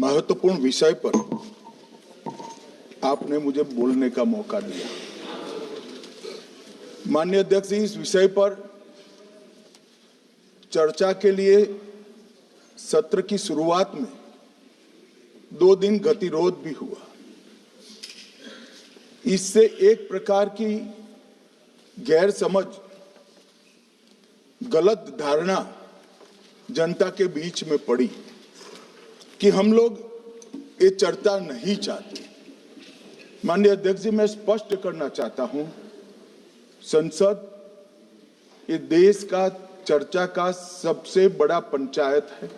महत्वपूर्ण विषय पर आपने मुझे बोलने का मौका दिया। माननीय अध्यक्ष जी, इस विषय पर चर्चा के लिए सत्र की शुरुआत में 2 दिन गतिरोध भी हुआ। इससे एक प्रकार की गैर समझ, गलत धारणा जनता के बीच में पड़ी कि हम लोग ये चर्चा नहीं चाहते। माननीय अध्यक्ष जी, मैं स्पष्ट करना चाहता हूं, संसद ये देश का चर्चा का सबसे बड़ा पंचायत है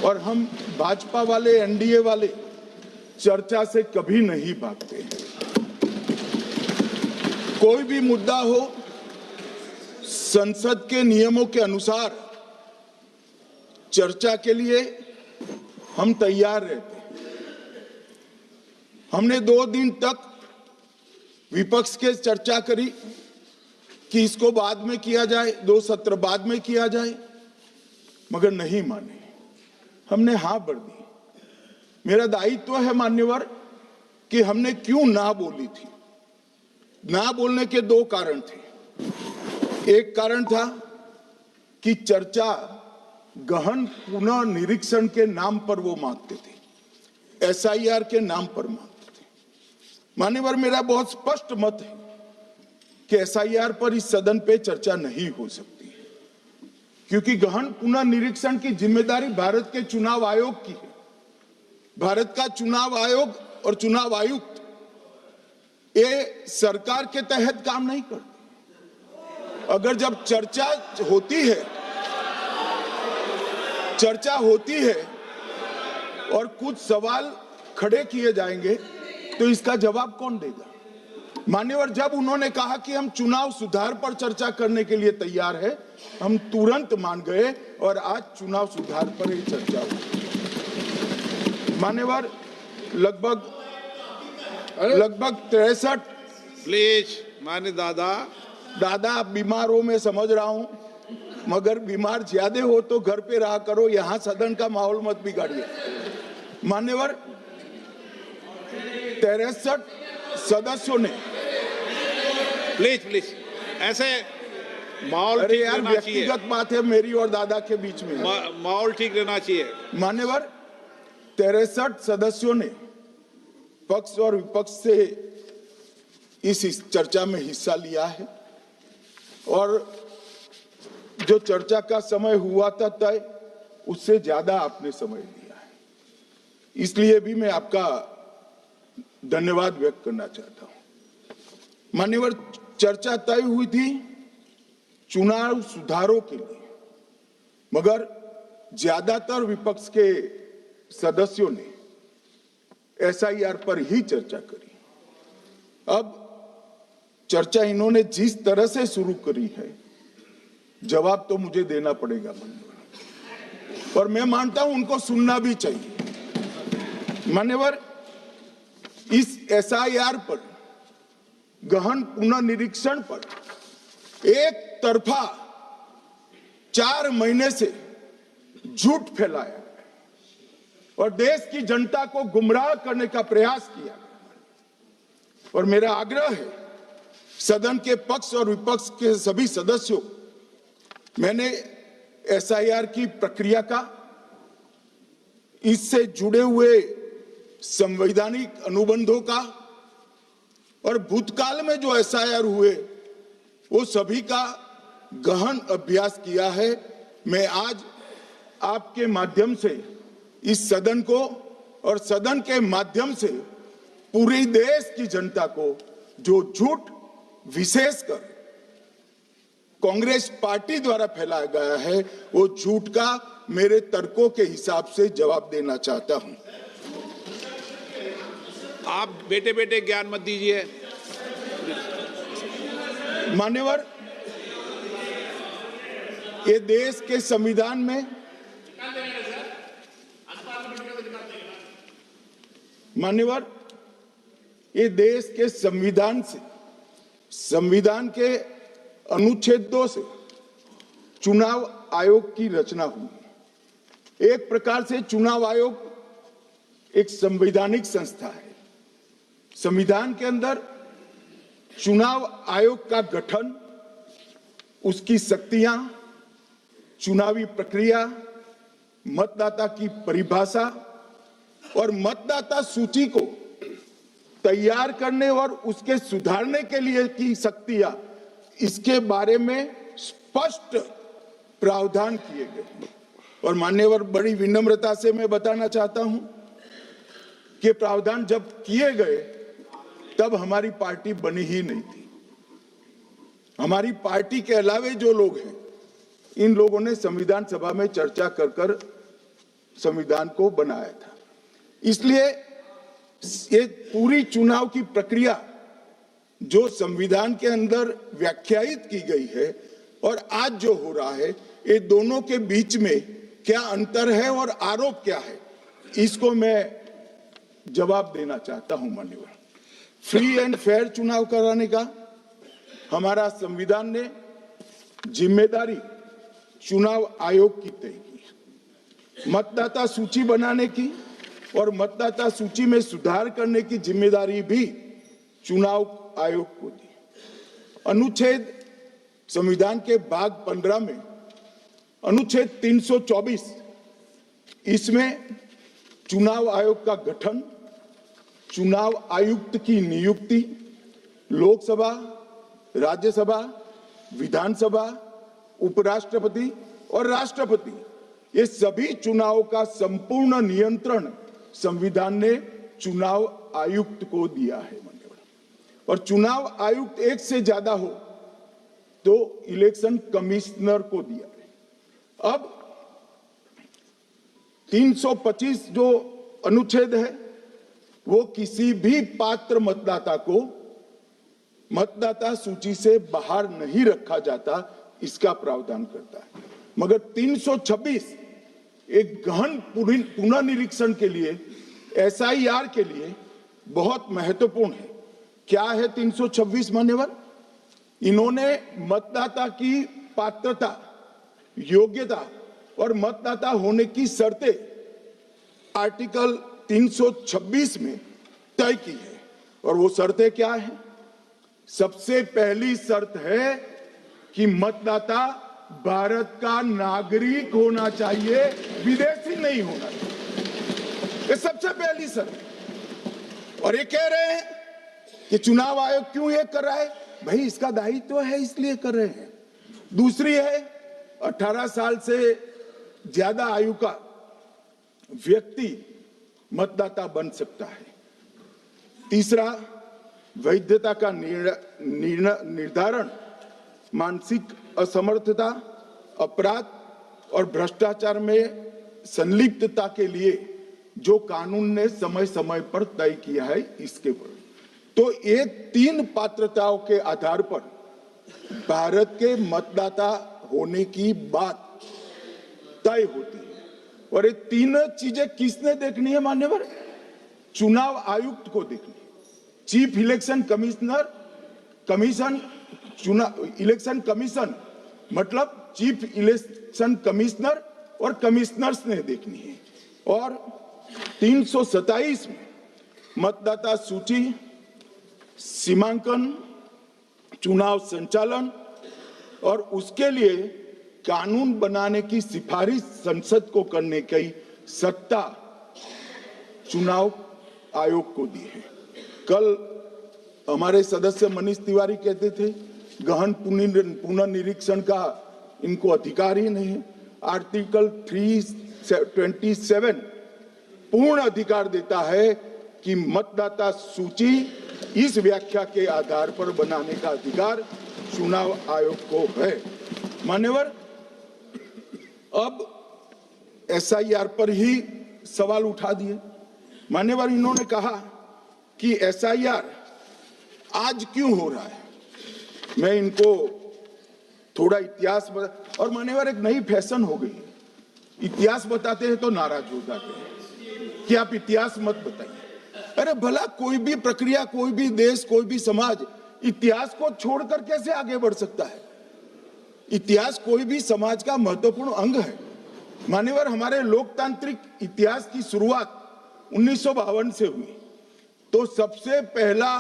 और हम भाजपा वाले, एनडीए वाले चर्चा से कभी नहीं भागते हैं। कोई भी मुद्दा हो, संसद के नियमों के अनुसार चर्चा के लिए हम तैयार रहते हैं। हमने 2 दिन तक विपक्ष के चर्चा करी कि इसको बाद में किया जाए, 2 सत्र बाद में किया जाए, मगर नहीं माने। हमने हाँ भर दी। मेरा दायित्व है मान्यवर कि हमने क्यों ना बोली थी। ना बोलने के 2 कारण थे। एक कारण था कि चर्चा गहन पुनः निरीक्षण के नाम पर वो मांगते थे, एसआईआर के नाम पर मांगते थे। मान्यवर, मेरा बहुत स्पष्ट मत है कि एसआईआर पर इस सदन पे चर्चा नहीं हो सकती, क्योंकि गहन पुनः निरीक्षण की जिम्मेदारी भारत के चुनाव आयोग की है। भारत का चुनाव आयोग और चुनाव आयुक्त ये सरकार के तहत काम नहीं करते। अगर जब चर्चा होती है और कुछ सवाल खड़े किए जाएंगे तो इसका जवाब कौन देगा? मान्यवर, जब उन्होंने कहा कि हम चुनाव सुधार पर चर्चा करने के लिए तैयार है, हम तुरंत मान गए और आज चुनाव सुधार पर ही चर्चा हुई। मान्यवर, लगभग 63 प्लीज मान्य दादा आप बीमार हो, मैं समझ रहा हूं, मगर बीमार ज्यादा हो तो घर पे रहा करो, यहां सदन का माहौल मत बिगाड़िए। मान्यवर, 63 सदस्यों ने प्लीज ऐसे माहौल अरे ठीक यार, रहना चाहिए। व्यक्तिगत बात है मेरी और दादा के बीच में। माहौल ठीक रहना चाहिए। मान्यवर, 63 सदस्यों ने पक्ष और विपक्ष से इस चर्चा में हिस्सा लिया है और जो चर्चा का समय हुआ था तय, उससे ज्यादा आपने समय लिया है। इसलिए भी मैं आपका धन्यवाद व्यक्त करना चाहता हूं। मान्यवर, चर्चा तय हुई थी चुनाव सुधारों के लिए, मगर ज्यादातर विपक्ष के सदस्यों ने एसआईआर पर ही चर्चा करी। अब चर्चा इन्होंने जिस तरह से शुरू करी है, जवाब तो मुझे देना पड़ेगा मान्यवर, और मैं मानता हूं उनको सुनना भी चाहिए। मान्यवर, इस एसआईआर पर, गहन पुनर्निरीक्षण पर एक तरफा 4 महीने से झूठ फैलाया और देश की जनता को गुमराह करने का प्रयास किया। और मेरा आग्रह है सदन के पक्ष और विपक्ष के सभी सदस्यों, मैंने एसआईआर की प्रक्रिया का, इससे जुड़े हुए संवैधानिक अनुबंधों का और भूतकाल में जो एसआईआर हुए वो सभी का गहन अभ्यास किया है। मैं आज आपके माध्यम से इस सदन को और सदन के माध्यम से पूरे देश की जनता को जो झूठ विशेषकर कांग्रेस पार्टी द्वारा फैलाया गया है, वो झूठ का मेरे तर्कों के हिसाब से जवाब देना चाहता हूं। आप बेटे ज्ञान मत दीजिए। मान्यवर, ये देश के संविधान में, मान्यवर, ये देश के संविधान से, संविधान के अनुच्छेदों से चुनाव आयोग की रचना हुई। एक प्रकार से चुनाव आयोग एक संवैधानिक संस्था है। संविधान के अंदर चुनाव आयोग का गठन, उसकी शक्तियां, चुनावी प्रक्रिया, मतदाता की परिभाषा और मतदाता सूची को तैयार करने और उसके सुधारने के लिए की शक्तियां, इसके बारे में स्पष्ट प्रावधान किए गए। और मान्यवर, बड़ी विनम्रता से मैं बताना चाहता हूं कि प्रावधान जब किए गए तब हमारी पार्टी बनी ही नहीं थी। हमारी पार्टी के अलावे जो लोग हैं, इन लोगों ने संविधान सभा में चर्चा कर कर संविधान को बनाया था। इसलिए ये पूरी चुनाव की प्रक्रिया जो संविधान के अंदर व्याख्यायित की गई है और आज जो हो रहा है, ये दोनों के बीच में क्या अंतर है और आरोप क्या है, इसको मैं जवाब देना चाहता हूं। माननीय, फ्री एंड फेयर चुनाव कराने का हमारा संविधान ने जिम्मेदारी चुनाव आयोग की तय की। मतदाता सूची बनाने की और मतदाता सूची में सुधार करने की जिम्मेदारी भी चुनाव आयोग को दी। अनुच्छेद संविधान के भाग 15 में अनुच्छेद 324, इसमें चुनाव आयोग का गठन, चुनाव आयुक्त की नियुक्ति, लोकसभा, राज्यसभा, विधानसभा, उपराष्ट्रपति और राष्ट्रपति, ये सभी चुनाव का संपूर्ण नियंत्रण संविधान ने चुनाव आयुक्त को दिया है। और चुनाव आयुक्त एक से ज्यादा हो तो इलेक्शन कमिश्नर को दिया है। अब 325 जो अनुच्छेद है, वो किसी भी पात्र मतदाता को मतदाता सूची से बाहर नहीं रखा जाता, इसका प्रावधान करता है। मगर 326 एक गहन पुनर्निरीक्षण के लिए, एसआईआर के लिए बहुत महत्वपूर्ण है। क्या है 326? मान्यवर, इन्होंने मतदाता की पात्रता, योग्यता और मतदाता होने की शर्तें आर्टिकल 326 में तय की है। और वो शर्तें क्या है? सबसे पहली शर्त है कि मतदाता भारत का नागरिक होना चाहिए, विदेशी नहीं होना चाहिए। ये सबसे पहली शर्त। और ये कह रहे हैं कि चुनाव आयोग क्यों ये कर रहा है? भाई, इसका दायित्व है, इसलिए कर रहे हैं। दूसरी है 18 साल से ज्यादा आयु का व्यक्ति मतदाता बन सकता है। तीसरा, वैधता का निर्धारण मानसिक असमर्थता, अपराध और भ्रष्टाचार में संलिप्तता के लिए जो कानून ने समय समय पर तय किया है, इसके ऊपर। तो ये 3 पात्रताओं के आधार पर भारत के मतदाता होने की बात तय होती है। और ये 3 चीजें किसने देखनी है मान्यवर? चुनाव आयुक्त को देखनी है। चीफ इलेक्शन इलेक्शन कमीशन मतलब चीफ इलेक्शन कमिश्नर और कमिश्नर्स ने देखनी है। और 327 में मतदाता सूची, सीमांकन, चुनाव संचालन और उसके लिए कानून बनाने की सिफारिश संसद को करने की सत्ता चुनाव आयोग को दी है। कल हमारे सदस्य मनीष तिवारी कहते थे गहन पुनर्निरीक्षण का इनको अधिकार ही नहीं है। आर्टिकल 327 पूर्ण अधिकार देता है कि मतदाता सूची इस व्याख्या के आधार पर बनाने का अधिकार चुनाव आयोग को है। मान्यवर, अब एसआईआर पर ही सवाल उठा दिए। मान्यवर, इन्होंने कहा कि एसआईआर आज क्यों हो रहा है। मैं इनको थोड़ा इतिहास और मान्यवर, एक नई फैशन हो गई, इतिहास बताते हैं तो नाराज हो जाते हैं कि आप इतिहास मत बताइए। अरे भला, कोई भी प्रक्रिया, कोई भी देश, कोई भी समाज इतिहास को छोड़कर कैसे आगे बढ़ सकता है? इतिहास कोई भी समाज का महत्वपूर्ण अंग है। मान्यवर, हमारे लोकतांत्रिक इतिहास की शुरुआत 1952 से हुई, तो सबसे पहला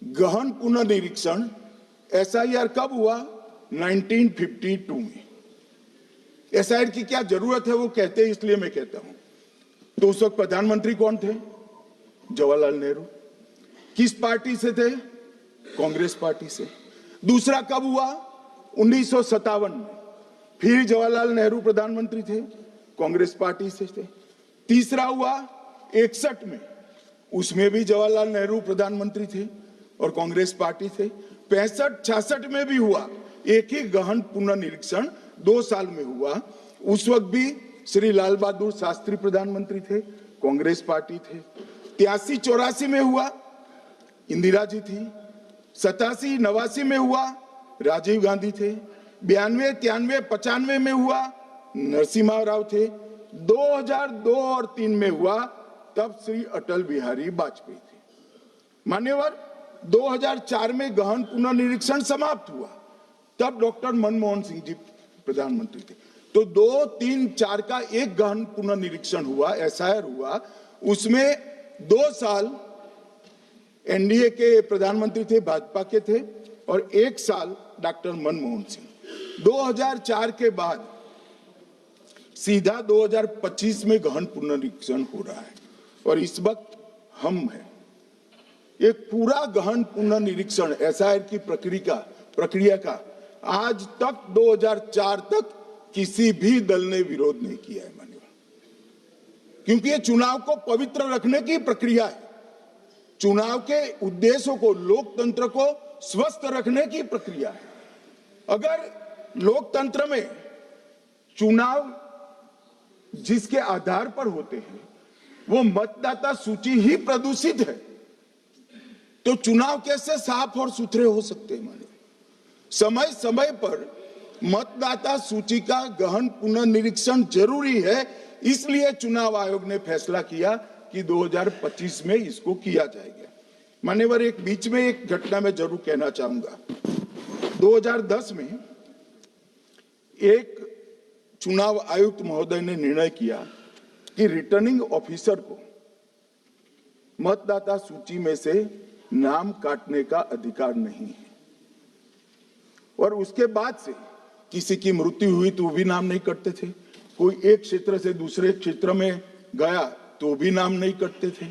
गहन पुनर्निरीक्षण एसआईआर कब हुआ? 1952 में। एसआईआर की क्या जरूरत है वो कहते हैं, इसलिए मैं कहता हूं। तो उस वक्त प्रधानमंत्री कौन थे? जवाहरलाल नेहरू। किस पार्टी से थे? कांग्रेस पार्टी से। दूसरा कब हुआ? 1957 में। फिर जवाहरलाल नेहरू प्रधानमंत्री थे, कांग्रेस पार्टी से थे। तीसरा हुआ 61 में, उसमें भी जवाहरलाल नेहरू प्रधानमंत्री थे और कांग्रेस पार्टी थे। 65-66 में भी हुआ, एक ही गहन पुनर्निरीक्षण 2 साल में हुआ। उस वक्त भी श्री लाल बहादुर शास्त्री प्रधानमंत्री थे, कांग्रेस पार्टी थे। 83-84 में हुआ, इंदिरा जी थी। 87-89 में हुआ, राजीव गांधी थे। 92-93-95 में हुआ, नरसिम्हा राव थे। 2002 और 3 में हुआ, तब श्री अटल बिहारी वाजपेयी थे। मान्यवर, 2004 में गहन पुनर्निरीक्षण समाप्त हुआ, तब डॉक्टर मनमोहन सिंह जी प्रधानमंत्री थे। तो 2, 3, 4 का एक गहन पुनर्निरीक्षण हुआ, एसआईआर हुआ। उसमें 2 साल एनडीए के प्रधानमंत्री थे, भाजपा के थे, और 1 साल डॉक्टर मनमोहन सिंह। 2004 के बाद सीधा 2025 में गहन पुनर्निरीक्षण हो रहा है, और इस वक्त हम हैं। एक पूरा गहन पुनर्निरीक्षण एसआईआर की प्रक्रिया का आज तक 2004 तक किसी भी दल ने विरोध नहीं किया है, मान्यवर, क्योंकि ये चुनाव को पवित्र रखने की प्रक्रिया है। चुनाव के उद्देश्यों को, लोकतंत्र को स्वस्थ रखने की प्रक्रिया है। अगर लोकतंत्र में चुनाव जिसके आधार पर होते हैं वो मतदाता सूची ही प्रदूषित है, तो चुनाव कैसे साफ और सुथरे हो सकते हैं? माने समय समय पर मतदाता सूची का गहन पुनर्निरीक्षण जरूरी है, इसलिए चुनाव आयोग ने फैसला किया कि 2025 में इसको किया जाएगा। मान्यवर, एक बीच में एक घटना में जरूर कहना चाहूंगा। 2010 में एक चुनाव आयुक्त महोदय ने निर्णय किया कि रिटर्निंग ऑफिसर को मतदाता सूची में से नाम काटने का अधिकार नहीं है, और उसके बाद से किसी की मृत्यु हुई तो भी नाम नहीं कटते थे, कोई एक क्षेत्र से दूसरे क्षेत्र में गया तो भी नाम नहीं कटते थे।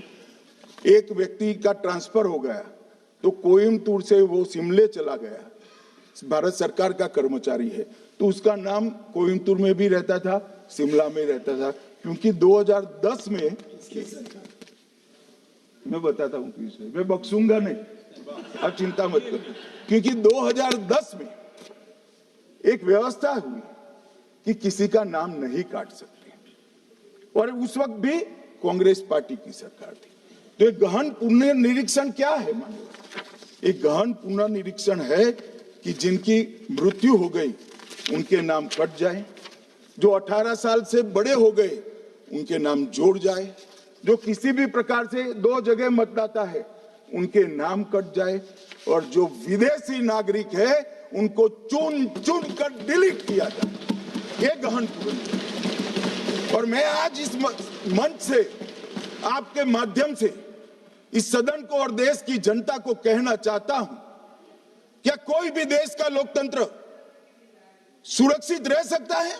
एक व्यक्ति का ट्रांसफर हो गया तो कोयम्बटूर से वो शिमले चला गया, भारत सरकार का कर्मचारी है, तो उसका नाम कोयम्बटूर में भी रहता था, शिमला में रहता था, क्योंकि 2010 में, मैं बताता हूं किसने, मैं बख्शूंगा नहीं, आप चिंता मत करो, क्योंकि 2010 में एक व्यवस्था हुई कि किसी का नाम नहीं काट सकते, और उस वक्त भी कांग्रेस पार्टी की सरकार थी। तो एक गहन पुनर्निरीक्षण क्या है? मानिए, एक गहन पुनर्निरीक्षण है कि जिनकी मृत्यु हो गई उनके नाम कट जाए, जो 18 साल से बड़े हो गए उनके नाम जोड़ जाए, जो किसी भी प्रकार से 2 जगह मतदाता है उनके नाम कट जाए, और जो विदेशी नागरिक है उनको चुन चुन कर डिलीट किया जाए। ये गहन पुनर्निरीक्षण। और मैं आज इस मंच से, आपके माध्यम से इस सदन को और देश की जनता को कहना चाहता हूं, क्या कोई भी देश का लोकतंत्र सुरक्षित रह सकता है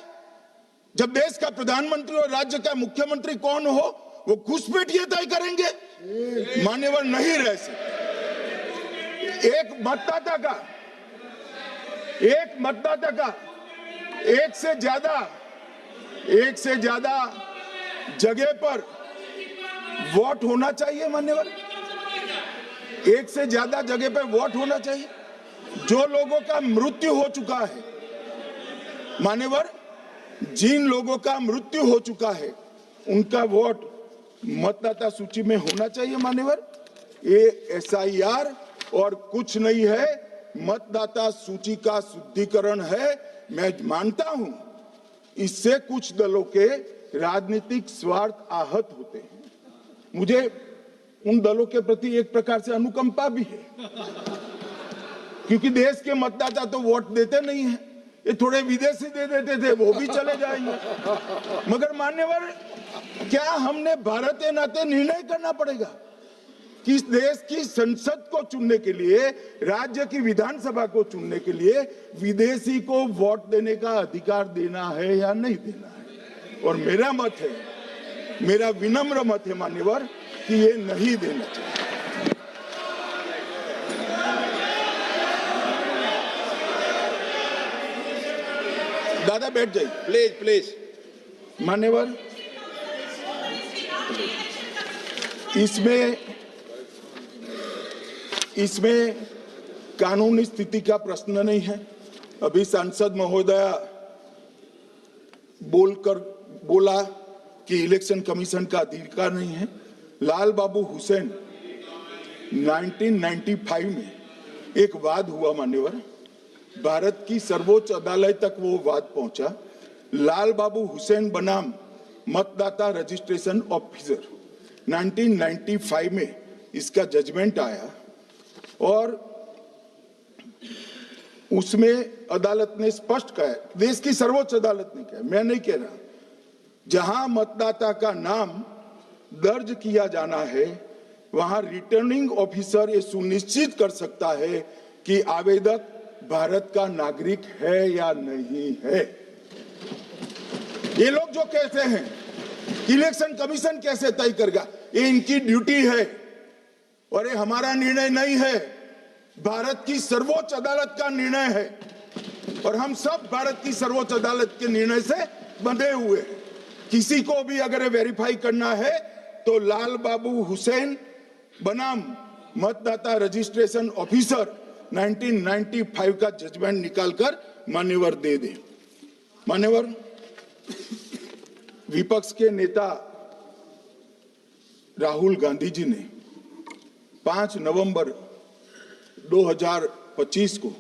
जब देश का प्रधानमंत्री और राज्य का मुख्यमंत्री कौन हो वो घुसपैठ ये तय करेंगे? मान्यवर, नहीं रह सकते। एक मतदाता का एक से ज्यादा जगह पर वोट होना चाहिए। मान्यवर, एक से ज्यादा जगह पर वोट होना चाहिए। जो लोगों का मृत्यु हो चुका है, मान्यवर, जिन लोगों का मृत्यु हो चुका है उनका वोट मतदाता सूची में होना चाहिए। मान्यवर, ये एसआईआर और कुछ नहीं है, मतदाता सूची का शुद्धिकरण है। मैं मानता हूं इससे कुछ दलों के राजनीतिक स्वार्थ आहत होते हैं। मुझे उन दलों के प्रति एक प्रकार से अनुकंपा भी है, क्योंकि देश के मतदाता तो वोट देते नहीं है, ये थोड़े विदेशी दे देते थे, वो भी चले जाएंगे। मगर मान्यवर, क्या हमने भारत के नाते निर्णय करना पड़ेगा कि इस देश की संसद को चुनने के लिए, राज्य की विधानसभा को चुनने के लिए विदेशी को वोट देने का अधिकार देना है या नहीं देना है? और मेरा मत है, मेरा विनम्र मत है मान्यवर, कि ये नहीं देना चाहिए। दादा बैठ जाइए प्लीज प्लीज। मान्यवर, इसमें कानूनी स्थिति का प्रश्न नहीं है। अभी सांसद महोदया बोला कि इलेक्शन कमीशन का अधिकार नहीं है। लाल बाबू हुसैन 1995 में एक वाद हुआ मान्यवर, भारत की सर्वोच्च अदालत तक वो वाद पहुंचा। लाल बाबू हुसैन बनाम मतदाता रजिस्ट्रेशन ऑफिसर 1995 में इसका जजमेंट आया और उसमें अदालत ने स्पष्ट कहा, देश की सर्वोच्च अदालत ने कहा, मैं नहीं कह रहा, जहां मतदाता का नाम दर्ज किया जाना है वहां रिटर्निंग ऑफिसर ये सुनिश्चित कर सकता है कि आवेदक भारत का नागरिक है या नहीं है। ये लोग जो कहते हैं इलेक्शन कमीशन कैसे तय करेगा, ये इनकी ड्यूटी है और ये हमारा निर्णय नहीं है, भारत की सर्वोच्च अदालत का निर्णय है और हम सब भारत की सर्वोच्च अदालत के निर्णय से बंधे हुए हैं। किसी को भी अगर वेरीफाई करना है तो लाल बाबू हुसैन बनाम मतदाता रजिस्ट्रेशन ऑफिसर 1995 का जजमेंट निकालकर मान्यवर दे दे। मान्यवर, विपक्ष के नेता राहुल गांधी जी ने 5 नवंबर 2025 को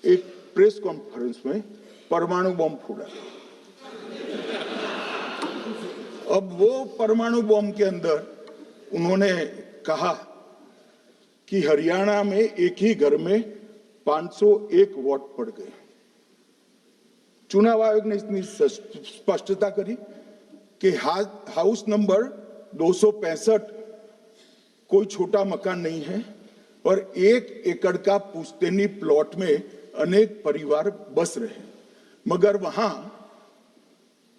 एक प्रेस कॉन्फ्रेंस में परमाणु बम फोड़ा। अब वो परमाणु बम के अंदर उन्होंने कहा कि हरियाणा में एक ही घर में 501 वोट पड़ गए। चुनाव आयोग ने इतनी स्पष्टता करी कि हाउस नंबर 265 कोई छोटा मकान नहीं है और 1 एकड़ का पुश्तैनी प्लॉट में अनेक परिवार बस रहे, मगर वहां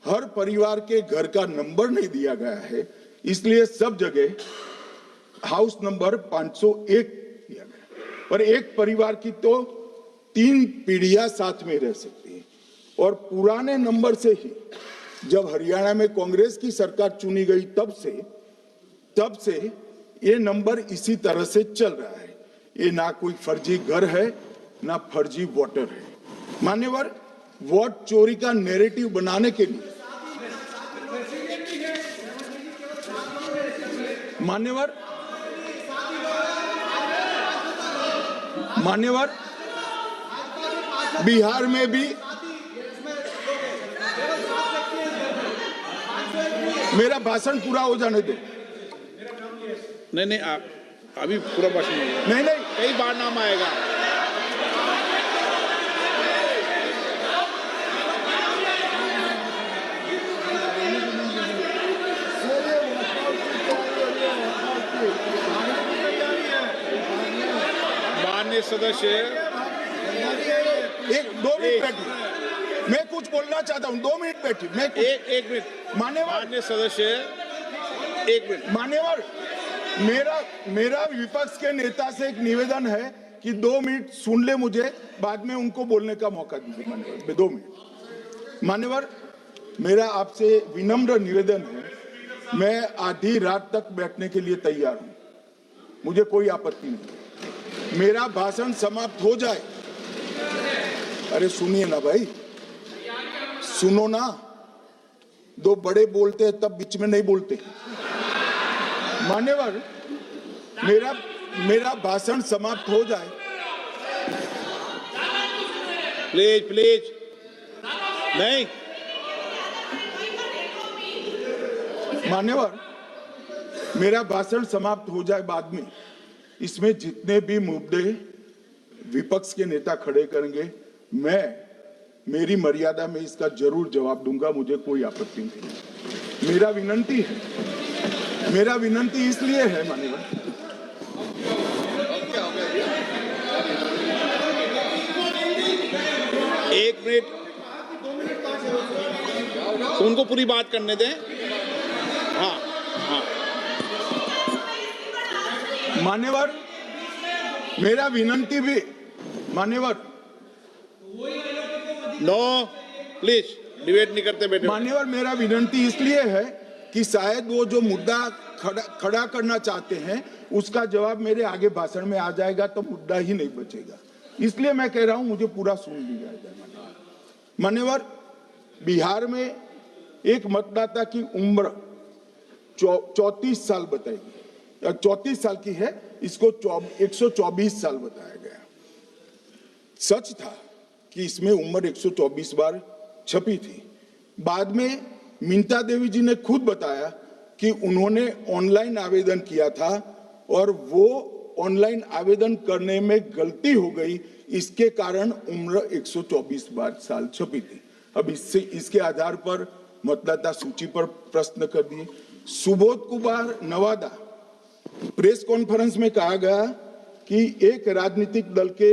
हर परिवार के घर का नंबर नहीं दिया गया है, इसलिए सब जगह हाउस नंबर 501 दिया गया और एक परिवार की तो 3 पीढ़ियां साथ में रह सकती है। और पुराने नंबर से ही जब हरियाणा में कांग्रेस की सरकार चुनी गई तब से ये नंबर इसी तरह से चल रहा है। ये ना कोई फर्जी घर है ना फर्जी वोटर है। मान्यवर, वोट चोरी का नैरेटिव बनाने के लिए मान्यवर बिहार में भी मेरा भाषण पूरा हो जाने दो। नहीं, आप अभी पूरा भाषण नहीं, कई बार नाम आएगा। माननीय सदस्य, 2 मिनट बैठिए, मैं कुछ बोलना चाहता हूं। 2 मिनट बैठिए, मैं एक मिनट। माननीय सदस्य, 1 मिनट। मान्यवर, मेरा विपक्ष के नेता से एक निवेदन है कि 2 मिनट सुन ले मुझे, बाद में उनको बोलने का मौका दीजिए। मान्यवर, 2 मिनट। मान्यवर, मेरा आपसे विनम्र निवेदन है, मैं आधी रात तक बैठने के लिए तैयार हूं, मुझे कोई आपत्ति नहीं। मेरा भाषण समाप्त हो जाए, अरे सुनिए ना भाई, सुनो ना, 2 बड़े बोलते हैं तब बीच में नहीं बोलते। मान्यवर, मेरा भाषण समाप्त हो जाए। प्लीज नहीं। मान्यवर, मेरा भाषण समाप्त हो जाए, बाद में इसमें जितने भी मुद्दे विपक्ष के नेता खड़े करेंगे, मेरी मर्यादा में इसका जरूर जवाब दूंगा, मुझे कोई आपत्ति नहीं है। मेरा विनंती इसलिए है माननीय, एक मिनट, उनको पूरी बात करने दें। हाँ हाँ, मान्यवर, मेरा विनंती भी मान्यवर, नो प्लीज डिबेट नहीं करते बेटे। मान्यवर, मेरा विनंती इसलिए है कि शायद वो जो मुद्दा खड़ा करना चाहते हैं उसका जवाब मेरे आगे भाषण में आ जाएगा तो मुद्दा ही नहीं बचेगा, इसलिए मैं कह रहा हूं मुझे पूरा सुन लिया जाए। मान्यवर, बिहार में एक मतदाता की उम्र 34 साल बताई गई, 34 साल की है, इसको 124 साल बताया गया। सच था कि इसमें उम्र 124 बार छपी थी। बाद में मिंता देवी जी ने खुद बताया कि उन्होंने ऑनलाइन आवेदन किया था और वो ऑनलाइन आवेदन करने में गलती हो गई, इसके कारण उम्र 124 बार साल छपी थी। अब इसके आधार पर मतदाता सूची पर प्रश्न कर दिए। सुबोध कुमार नवादा, प्रेस कॉन्फ्रेंस में कहा गया कि एक राजनीतिक दल के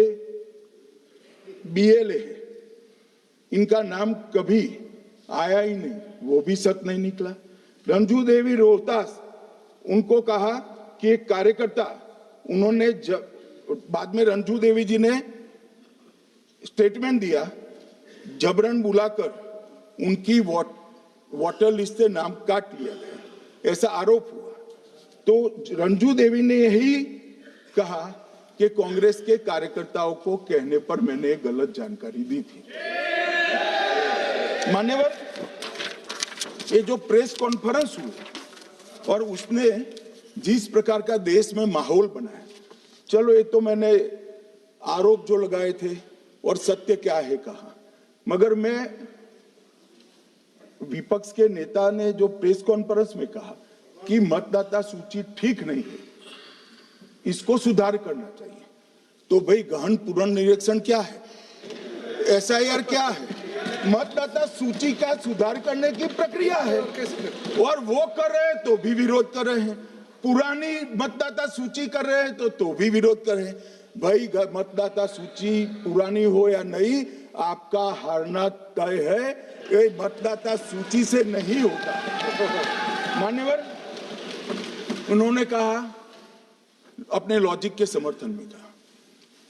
बीएलए है, इनका नाम कभी आया ही नहीं, वो भी सच नहीं निकला। रंजू देवी रोहतास, उनको कहा कि एक कार्यकर्ता, उन्होंने बाद में रंजू देवी जी ने स्टेटमेंट दिया, जबरन बुलाकर उनकी वोटर लिस्ट से नाम काट लिया गया, ऐसा आरोप हुआ। तो रंजू देवी ने यही कहा कि कांग्रेस के कार्यकर्ताओं को कहने पर मैंने गलत जानकारी दी थी। मान्यवर, ये जो प्रेस कॉन्फ्रेंस हुई और उसने जिस प्रकार का देश में माहौल बनाया, चलो ये तो मैंने आरोप जो लगाए थे और सत्य क्या है कहा, मगर मैं विपक्ष के नेता ने जो प्रेस कॉन्फ्रेंस में कहा कि मतदाता सूची ठीक नहीं है, इसको सुधार करना चाहिए, तो भाई गहन पुनर्निरीक्षण क्या है, एसआईआर क्या है, मतदाता सूची का सुधार करने की प्रक्रिया है, और वो कर रहे हैं तो भी विरोध कर रहे हैं, पुरानी मतदाता सूची कर रहे हैं तो भी विरोध कर रहे हैं। भाई मतदाता सूची पुरानी हो या नहीं, आपका हारना तय है, ये मतदाता सूची से नहीं होगा। मान्यवर, उन्होंने कहा, अपने लॉजिक के समर्थन में कहा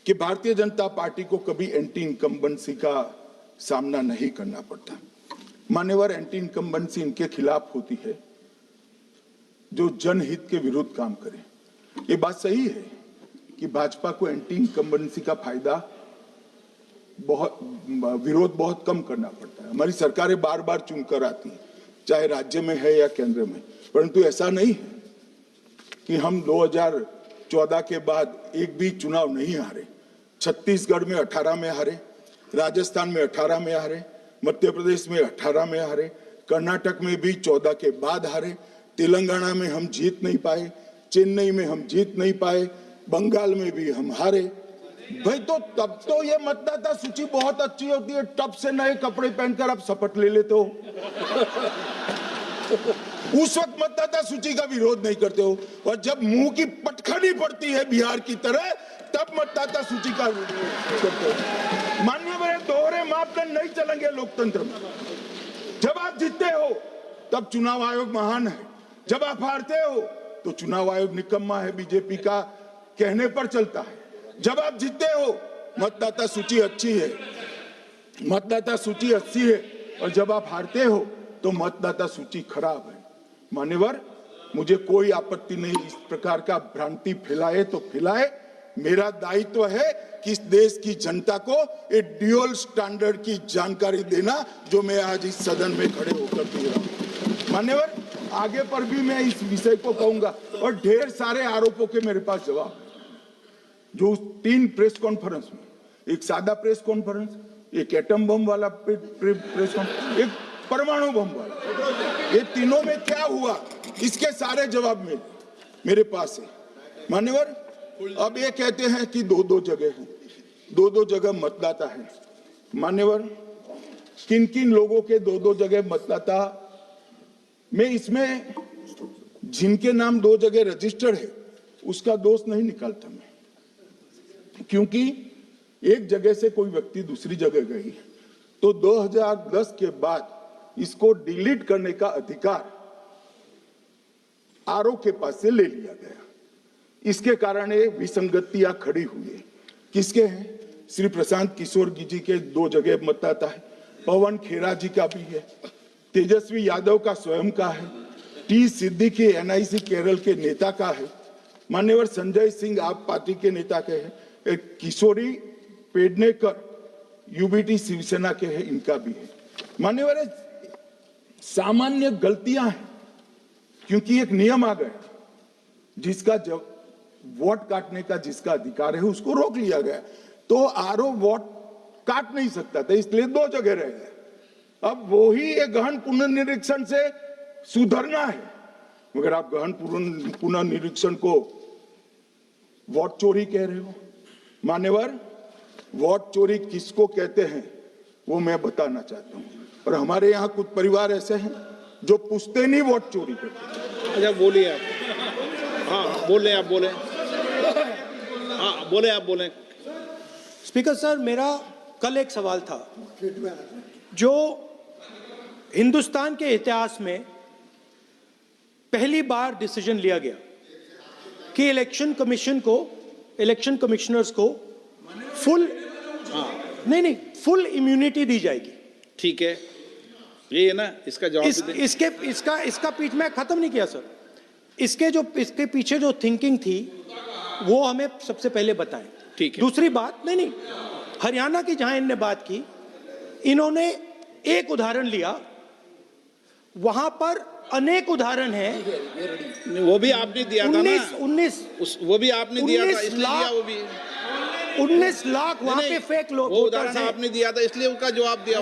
कि भारतीय जनता पार्टी को कभी एंटी इनकम्बेंसी का सामना नहीं करना पड़ता। मान्यवर, एंटी इनकम्बेंसी इनके खिलाफ होती है जो जनहित के विरुद्ध काम करे। ये बात सही है कि भाजपा को एंटी इनकम्बेंसी का फायदा विरोध बहुत कम करना पड़ता है। हमारी सरकारें बार बार चुनकर आती हैं, चाहे राज्य में है या केंद्र में, परंतु ऐसा नहीं है कि हम 2014 के बाद एक भी चुनाव नहीं हारे। छत्तीसगढ़ में 18 में हारे, राजस्थान में 18 में हारे, मध्य प्रदेश में 18 में हारे, कर्नाटक में भी 14 के बाद हारे, तेलंगाना में हम जीत नहीं पाए, चेन्नई में हम जीत नहीं पाए, बंगाल में भी हम हारे। भाई तो तब तो ये मतदाता सूची बहुत अच्छी होती है, टप से नए कपड़े पहनकर आप शपथ ले लेते हो। उस वक्त मतदाता सूची का विरोध नहीं करते हो, और जब मुंह की पटखनी पड़ती है बिहार की तरह, तब मतदाता सूची का विरोध करते हो। माननीय मेरे दोहरे मापदंड नहीं चलेंगे लोकतंत्र में। जब आप जीतते हो तब चुनाव आयोग महान है, जब आप हारते हो तो चुनाव आयोग निकम्मा है, बीजेपी का कहने पर चलता है। जब आप जीतते हो मतदाता सूची अच्छी है, मतदाता सूची अच्छी है, और जब आप हारते हो तो मतदाता सूची खराब है। मान्यवर, मुझे कोई आपत्ति नहीं, इस प्रकार का भ्रांति फैलाए तो फैलाए, मेरा दायित्व है कि इस देश की जनता को एक ड्यूअल स्टैंडर्ड की जानकारी देना, जो मैं आज इस सदन में खड़े होकर दे रहा हूं। मान्यवर, आगे पर भी मैं इस विषय को कहूंगा, और ढेर सारे आरोपों के मेरे पास जवाब है। जो 3 प्रेस कॉन्फ्रेंस में, एक सादा प्रेस कॉन्फ्रेंस, एक एटम बम वाला प्रेस कॉन्फ्रेंस, एक परमाणु बम वाला, ये तीनों में क्या हुआ, इसके सारे जवाब मेरे पास है। मान्यवर, अब ये कहते हैं कि 2-2 जगह है, 2-2 जगह मतदाता है। मान्यवर, किन किन लोगों के दो दो जगह मतदाता में, इसमें जिनके नाम दो जगह रजिस्टर्ड है उसका दोष नहीं निकालता मैं, क्योंकि एक जगह से कोई व्यक्ति दूसरी जगह गई तो 2010 के बाद इसको डिलीट करने का अधिकार आरओ के पास से ले लिया गया। इसके कारण ये विसंगतियां खड़ी हुई है। किसके हैं? श्री प्रशांत किशोर जी के दो जगह मतदाता है, पवन खेरा जी का भी है, तेजस्वी यादव का स्वयं का है, टी सिद्दीकी एनआईसी केरल के नेता का है, मान्यवर संजय सिंह आप पार्टी के नेता के हैं, एक किशोरी पेडनेकर यूबीटी शिवसेना के हैं, इनका भी है। मान्यवर सामान्य गलतियां हैं, क्योंकि एक नियम आ गया, जिसका जब वोट काटने का जिसका अधिकार है उसको रोक लिया गया, तो आरओ वोट काट नहीं सकता था, इसलिए दो जगह रह गए। अब वो ही एक गहन पुनर्निरीक्षण से सुधरना है, मगर आप गहन पुनर्निरीक्षण को वोट चोरी कह रहे हो। मान्यवर, वोट चोरी किसको कहते हैं वो मैं बताना चाहता हूं, और हमारे यहाँ कुछ परिवार ऐसे हैं जो पूछते नहीं वोट चोरी करते। अच्छा बोलिए आप। हाँ बोले आप, बोले। हाँ बोले आप, बोले। स्पीकर सर, मेरा कल एक सवाल था जो हिंदुस्तान के इतिहास में पहली बार डिसीजन लिया गया कि इलेक्शन कमिश्नर्स को फुल फुल इम्यूनिटी दी जाएगी। ठीक है, ये है ना, इसका जवाब इसका पीछ में खत्म नहीं किया सर। इसके पीछे जो थिंकिंग थी वो हमें सबसे पहले बताएं। ठीक है। दूसरी बात, नहीं, हरियाणा की जहां इनने बात की, इन्होंने एक उदाहरण लिया, वहां पर अनेक उदाहरण हैं। वो भी आपने दिया था ना, 19 वो भी आपने दिया था, 19 इसलिए दिया वो भी। 19 लाख वहां पे फेक लोग वो उदाहरण आपने दिया था, इसलिए उसका जवाब दिया।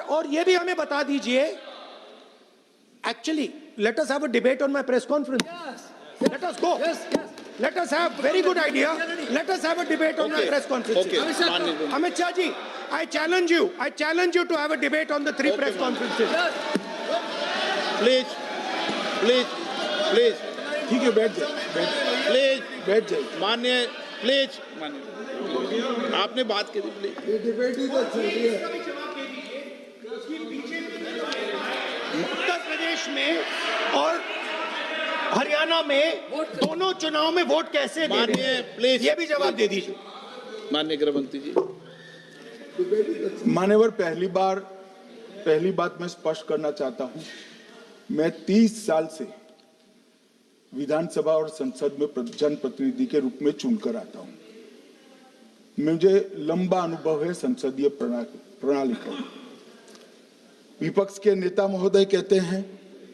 और ये भी हमें बता दीजिए, actually let us have a debate on my press conference. Let us go, let us have very good idea, let us have a debate on my press conference. Amit Shah ji, I challenge you to have a debate on the three press conferences. Please. ठीक है, बैठ जाइए। माननीय, please माननीय, आपने बात करी, please. ये डिबेट ही तो चल रही है। उत्तर प्रदेश में और हरियाणा में दोनों चुनाव में वोट कैसे दे रहे हैं? प्लीज ये भी जवाब दे दीजिए। माननीय गृह मंत्री जी। मान्यवर, पहली बात मैं स्पष्ट करना चाहता हूं, मैं 30 साल से विधानसभा और संसद में जनप्रतिनिधि के रूप में चुनकर आता हूं। मुझे लंबा अनुभव है संसदीय प्रणाली का। विपक्ष के नेता महोदय कहते हैं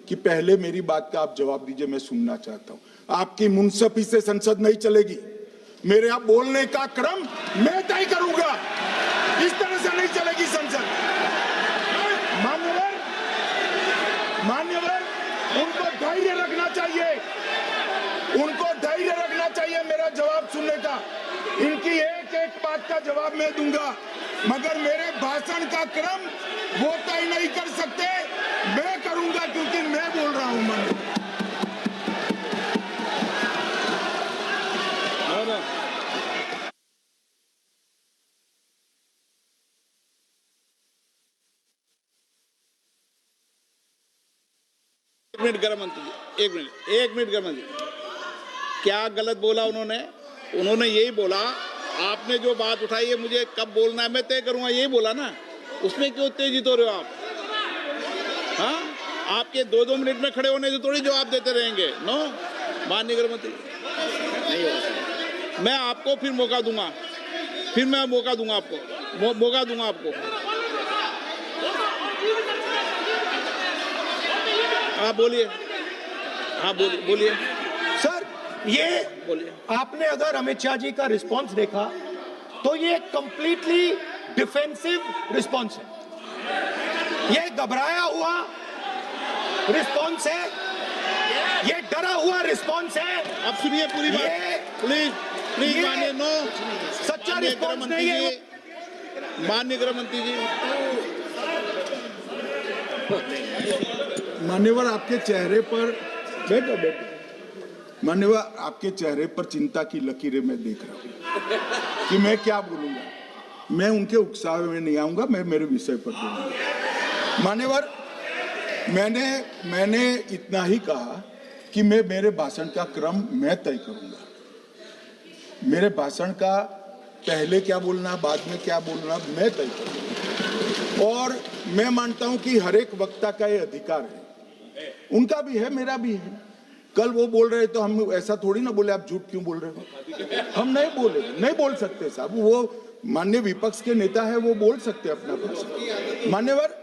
कि पहले मेरी बात का आप जवाब दीजिए, मैं सुनना चाहता हूं। आपकी मुनसफी से संसद नहीं चलेगी, मेरे आप बोलने का क्रम मैं तय करूंगा, इस तरह से नहीं चलेगी संसद। मान्यवर, उनको धैर्य रखना चाहिए, मेरा जवाब सुनने का। इनकी एक एक बात का जवाब मैं दूंगा, मगर मेरे भाषण का क्रम वो तय नहीं कर सकते, मैं करूंगा, क्योंकि मैं बोल रहा हूं। एक मिनट गृह मंत्री जी, एक मिनट गृह मंत्री, क्या गलत बोला उन्होंने यही बोला, आपने जो बात उठाई है मुझे कब बोलना है मैं तय करूंगा, यही बोला ना, उसमें क्यों उत्तेजित हो रहे हो आप? हाँ, आपके 2-2 मिनट में खड़े होने से थोड़ी जवाब देते रहेंगे। नो, माननीय गृह मंत्री, नहीं होगा। मैं आपको फिर मौका दूंगा, आपको। हाँ बोलिए, सर, ये बोलिए। आपने अगर अमित शाह जी का रिस्पांस देखा तो ये कंप्लीटली डिफेंसिव रिस्पांस है, ये घबराया हुआ रिस्पांस है, ये डरा हुआ रिस्पांस है। अब सुनिए पूरी बात, प्लीज माननीय, नो, सच्चा रिस्पांस नहीं है। माननीय गृह मंत्री जी, मान्यवर आपके चेहरे पर बैठो बैठो मान्यवर आपके चेहरे पर चिंता की लकीरें मैं देख रहा हूं कि मैं क्या बोलूंगा। मैं उनके उकसावे में नहीं आऊंगा, मैं मेरे विषय पर बोलूंगा। मान्यवर मैंने इतना ही कहा कि मैं मेरे भाषण का क्रम मैं तय करूंगा। मेरे भाषण का पहले क्या बोलना, बाद में क्या बोलना, मैं तय करूंगा। और मैं मानता हूं कि हर एक वक्ता का ये अधिकार है, उनका भी है, मेरा भी है। कल वो बोल रहे तो हम ऐसा थोड़ी ना बोले आप झूठ क्यों बोल रहे हो। हम नहीं बोले, नहीं बोल सकते साहब। वो माननीय विपक्ष के नेता है, वो बोल सकते अपना भाषण मान्यवर।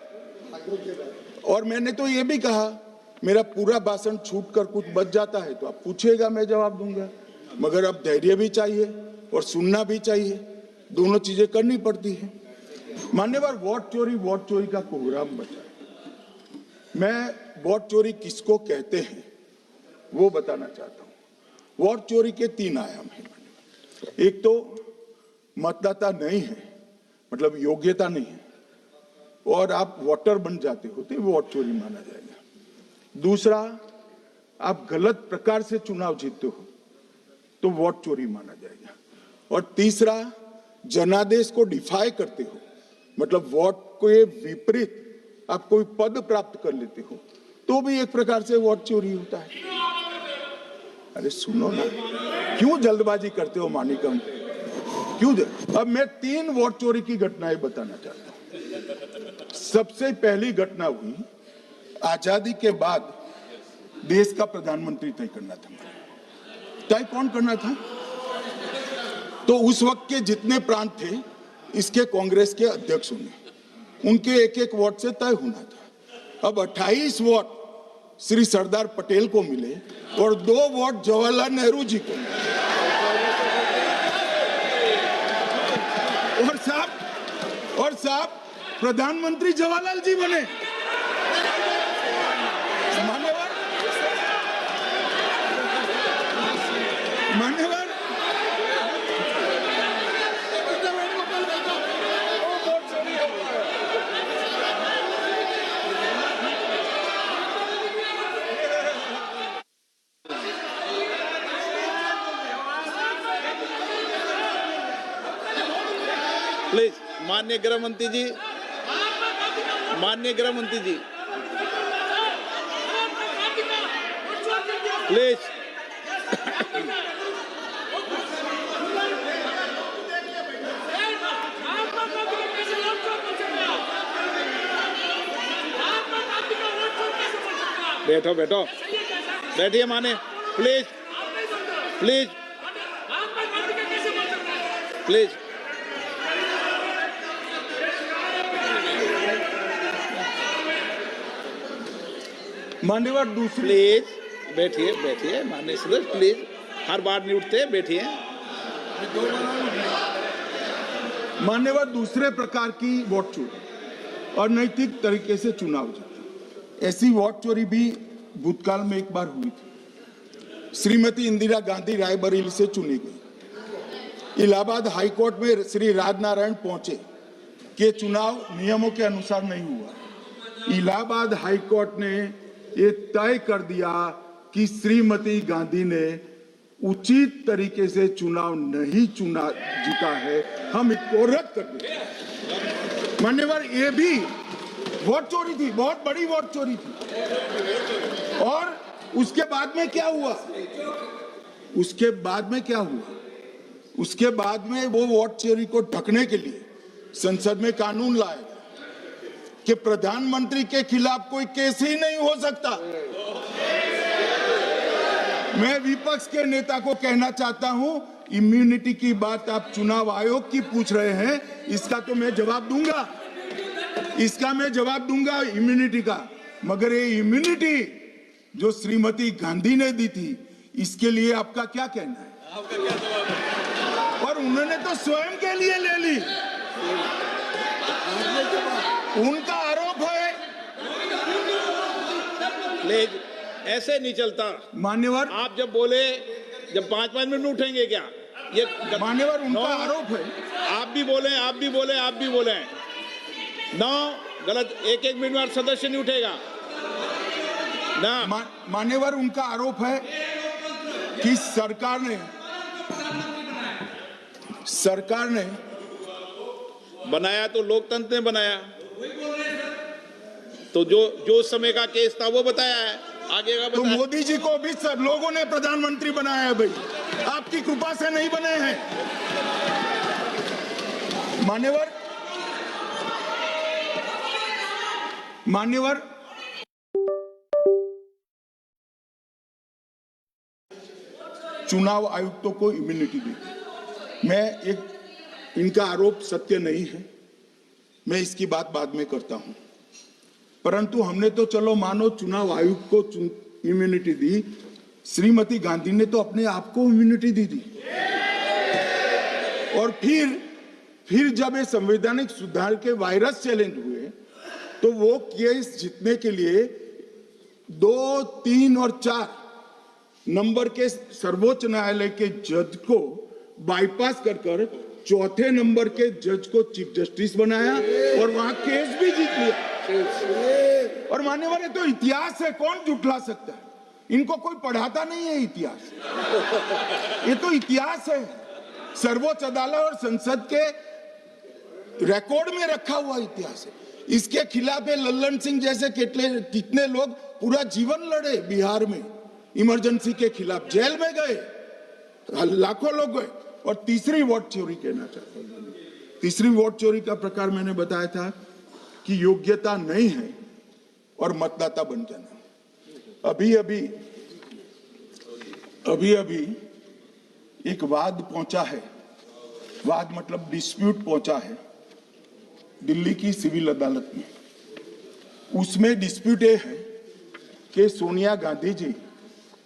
और मैंने तो ये भी कहा मेरा पूरा भाषण छूट कर कुछ बच जाता है तो आप पूछिएगा, मैं जवाब दूंगा। मगर अब धैर्य भी चाहिए और सुनना भी चाहिए, दोनों चीजें करनी पड़ती है। मान्यवर वोट चोरी का कोहराम बचा। मैं वोट चोरी किसको कहते हैं वो बताना चाहता हूं। वोट चोरी के 3 आयाम हैं। एक तो मतदाता नहीं है, मतलब योग्यता नहीं है, और आप वोटर बन जाते हो तो वोट चोरी माना जाएगा। दूसरा, आप गलत प्रकार से चुनाव जीतते हो तो वोट चोरी माना जाएगा। और तीसरा, जनादेश को डिफाई करते हो, मतलब वोट के विपरीत आप कोई पद प्राप्त कर लेते हो तो भी एक प्रकार से वोट चोरी होता है। अरे सुनो ना, क्यों जल्दबाजी करते हो मानिकम, क्यों? अब मैं 3 वोट चोरी की घटनाएं बताना चाहता हूं। सबसे पहली घटना हुई आजादी के बाद देश का प्रधानमंत्री तय करना था। तय कौन करना था? तो उस वक्त के जितने प्रांत थे इसके कांग्रेस के अध्यक्षों ने, उनके एक एक वोट से तय होना था। अब 28 वोट श्री सरदार पटेल को मिले और 2 वोट जवाहरलाल नेहरू जी को मिले। और साहब प्रधानमंत्री जवाहरलाल जी बने। मान्यवर प्लीज, माननीय गृह मंत्री जी, माननीय गृह मंत्री जी, प्लीज। बैठो बैठो, बैठिए माने, प्लीज प्लीज प्लीज। मान्यवर दूसरी, प्लीज बैठिए बैठिए माननीय सदस्य, प्लीज, हर बार नहीं उठते, बैठिए। मान्यवर दूसरे प्रकार की वोट चोरी और नैतिक तरीके से चुनाव जीतना, ऐसी वोट चोरी भी भूतकाल में एक बार हुई थी। श्रीमती इंदिरा गांधी रायबरेली से चुनी गई। इलाहाबाद हाईकोर्ट में श्री राजनारायण पहुंचे कि चुनाव नियमों के अनुसार नहीं हुआ। इलाहाबाद हाईकोर्ट ने ये तय कर दिया कि श्रीमती गांधी ने उचित तरीके से चुनाव नहीं जीता है, हम इसको रद्द कर दें। मान्यवर ये भी वोट चोरी थी, बहुत बड़ी वोट चोरी थी। और उसके बाद में क्या हुआ? उसके बाद में वो वोट चोरी को ढकने के लिए संसद में कानून लाया कि प्रधानमंत्री के खिलाफ कोई केस ही नहीं हो सकता। मैं विपक्ष के नेता को कहना चाहता हूं, इम्यूनिटी की बात आप चुनाव आयोग की पूछ रहे हैं, इसका तो मैं जवाब दूंगा, इम्यूनिटी का। मगर ये इम्यूनिटी जो श्रीमती गांधी ने दी थी, इसके लिए आपका क्या कहना है? और उन्होंने तो स्वयं के लिए ले ली, उनका आरोप है। प्लीज, ऐसे नहीं चलता मान्यवर, आप जब बोले, जब 5-5 मिनट उठेंगे क्या? ये मान्यवर उनका आरोप है। आप भी बोले। नो, गलत, एक एक मिनट में सदस्य नहीं उठेगा ना। मान्यवर, उनका आरोप है कि सरकार ने बनाया तो लोकतंत्र ने बनाया, तो जो समय का केस था वो बताया है, आगे का तो बताया। मोदी जी को भी सब लोगों ने प्रधानमंत्री बनाया है भाई, आपकी कृपा से नहीं बने हैं। मान्यवर, चुनाव आयुक्तों को इम्यूनिटी दी। इनका आरोप सत्य नहीं है, मैं इसकी बात बाद में करता हूं, परंतु हमने तो चलो मानो चुनाव आयुक्त को इम्यूनिटी दी, श्रीमती गांधी ने तो अपने आप को इम्यूनिटी दी थी। और फिर जब ये संवैधानिक सुधार के वायरस चैलेंज हुए तो वो केस जीतने के लिए 2, 3 और 4 नंबर के सर्वोच्च न्यायालय के जज को बाईपास कर चौथे नंबर के जज को चीफ जस्टिस बनाया और वहां केस भी जीत लिया। और मान्यवर, ये तो इतिहास है, कौन झुठला सकता है? इनको कोई पढ़ाता नहीं है इतिहास, ये तो इतिहास है, सर्वोच्च अदालत और संसद के रिकॉर्ड में रखा हुआ इतिहास है। इसके खिलाफ लल्लन सिंह जैसे कितने लोग पूरा जीवन लड़े बिहार में, इमरजेंसी के खिलाफ जेल में गए, लाखों लोग गए। और तीसरी वोट चोरी कहना चाहता हूं, तीसरी वोट चोरी का प्रकार मैंने बताया था कि योग्यता नहीं है और मतदाता बन जाना। अभी एक वाद पहुंचा है, वाद मतलब डिस्प्यूट पहुंचा है दिल्ली की सिविल अदालत में। उसमें डिस्प्यूट ये है कि सोनिया गांधी जी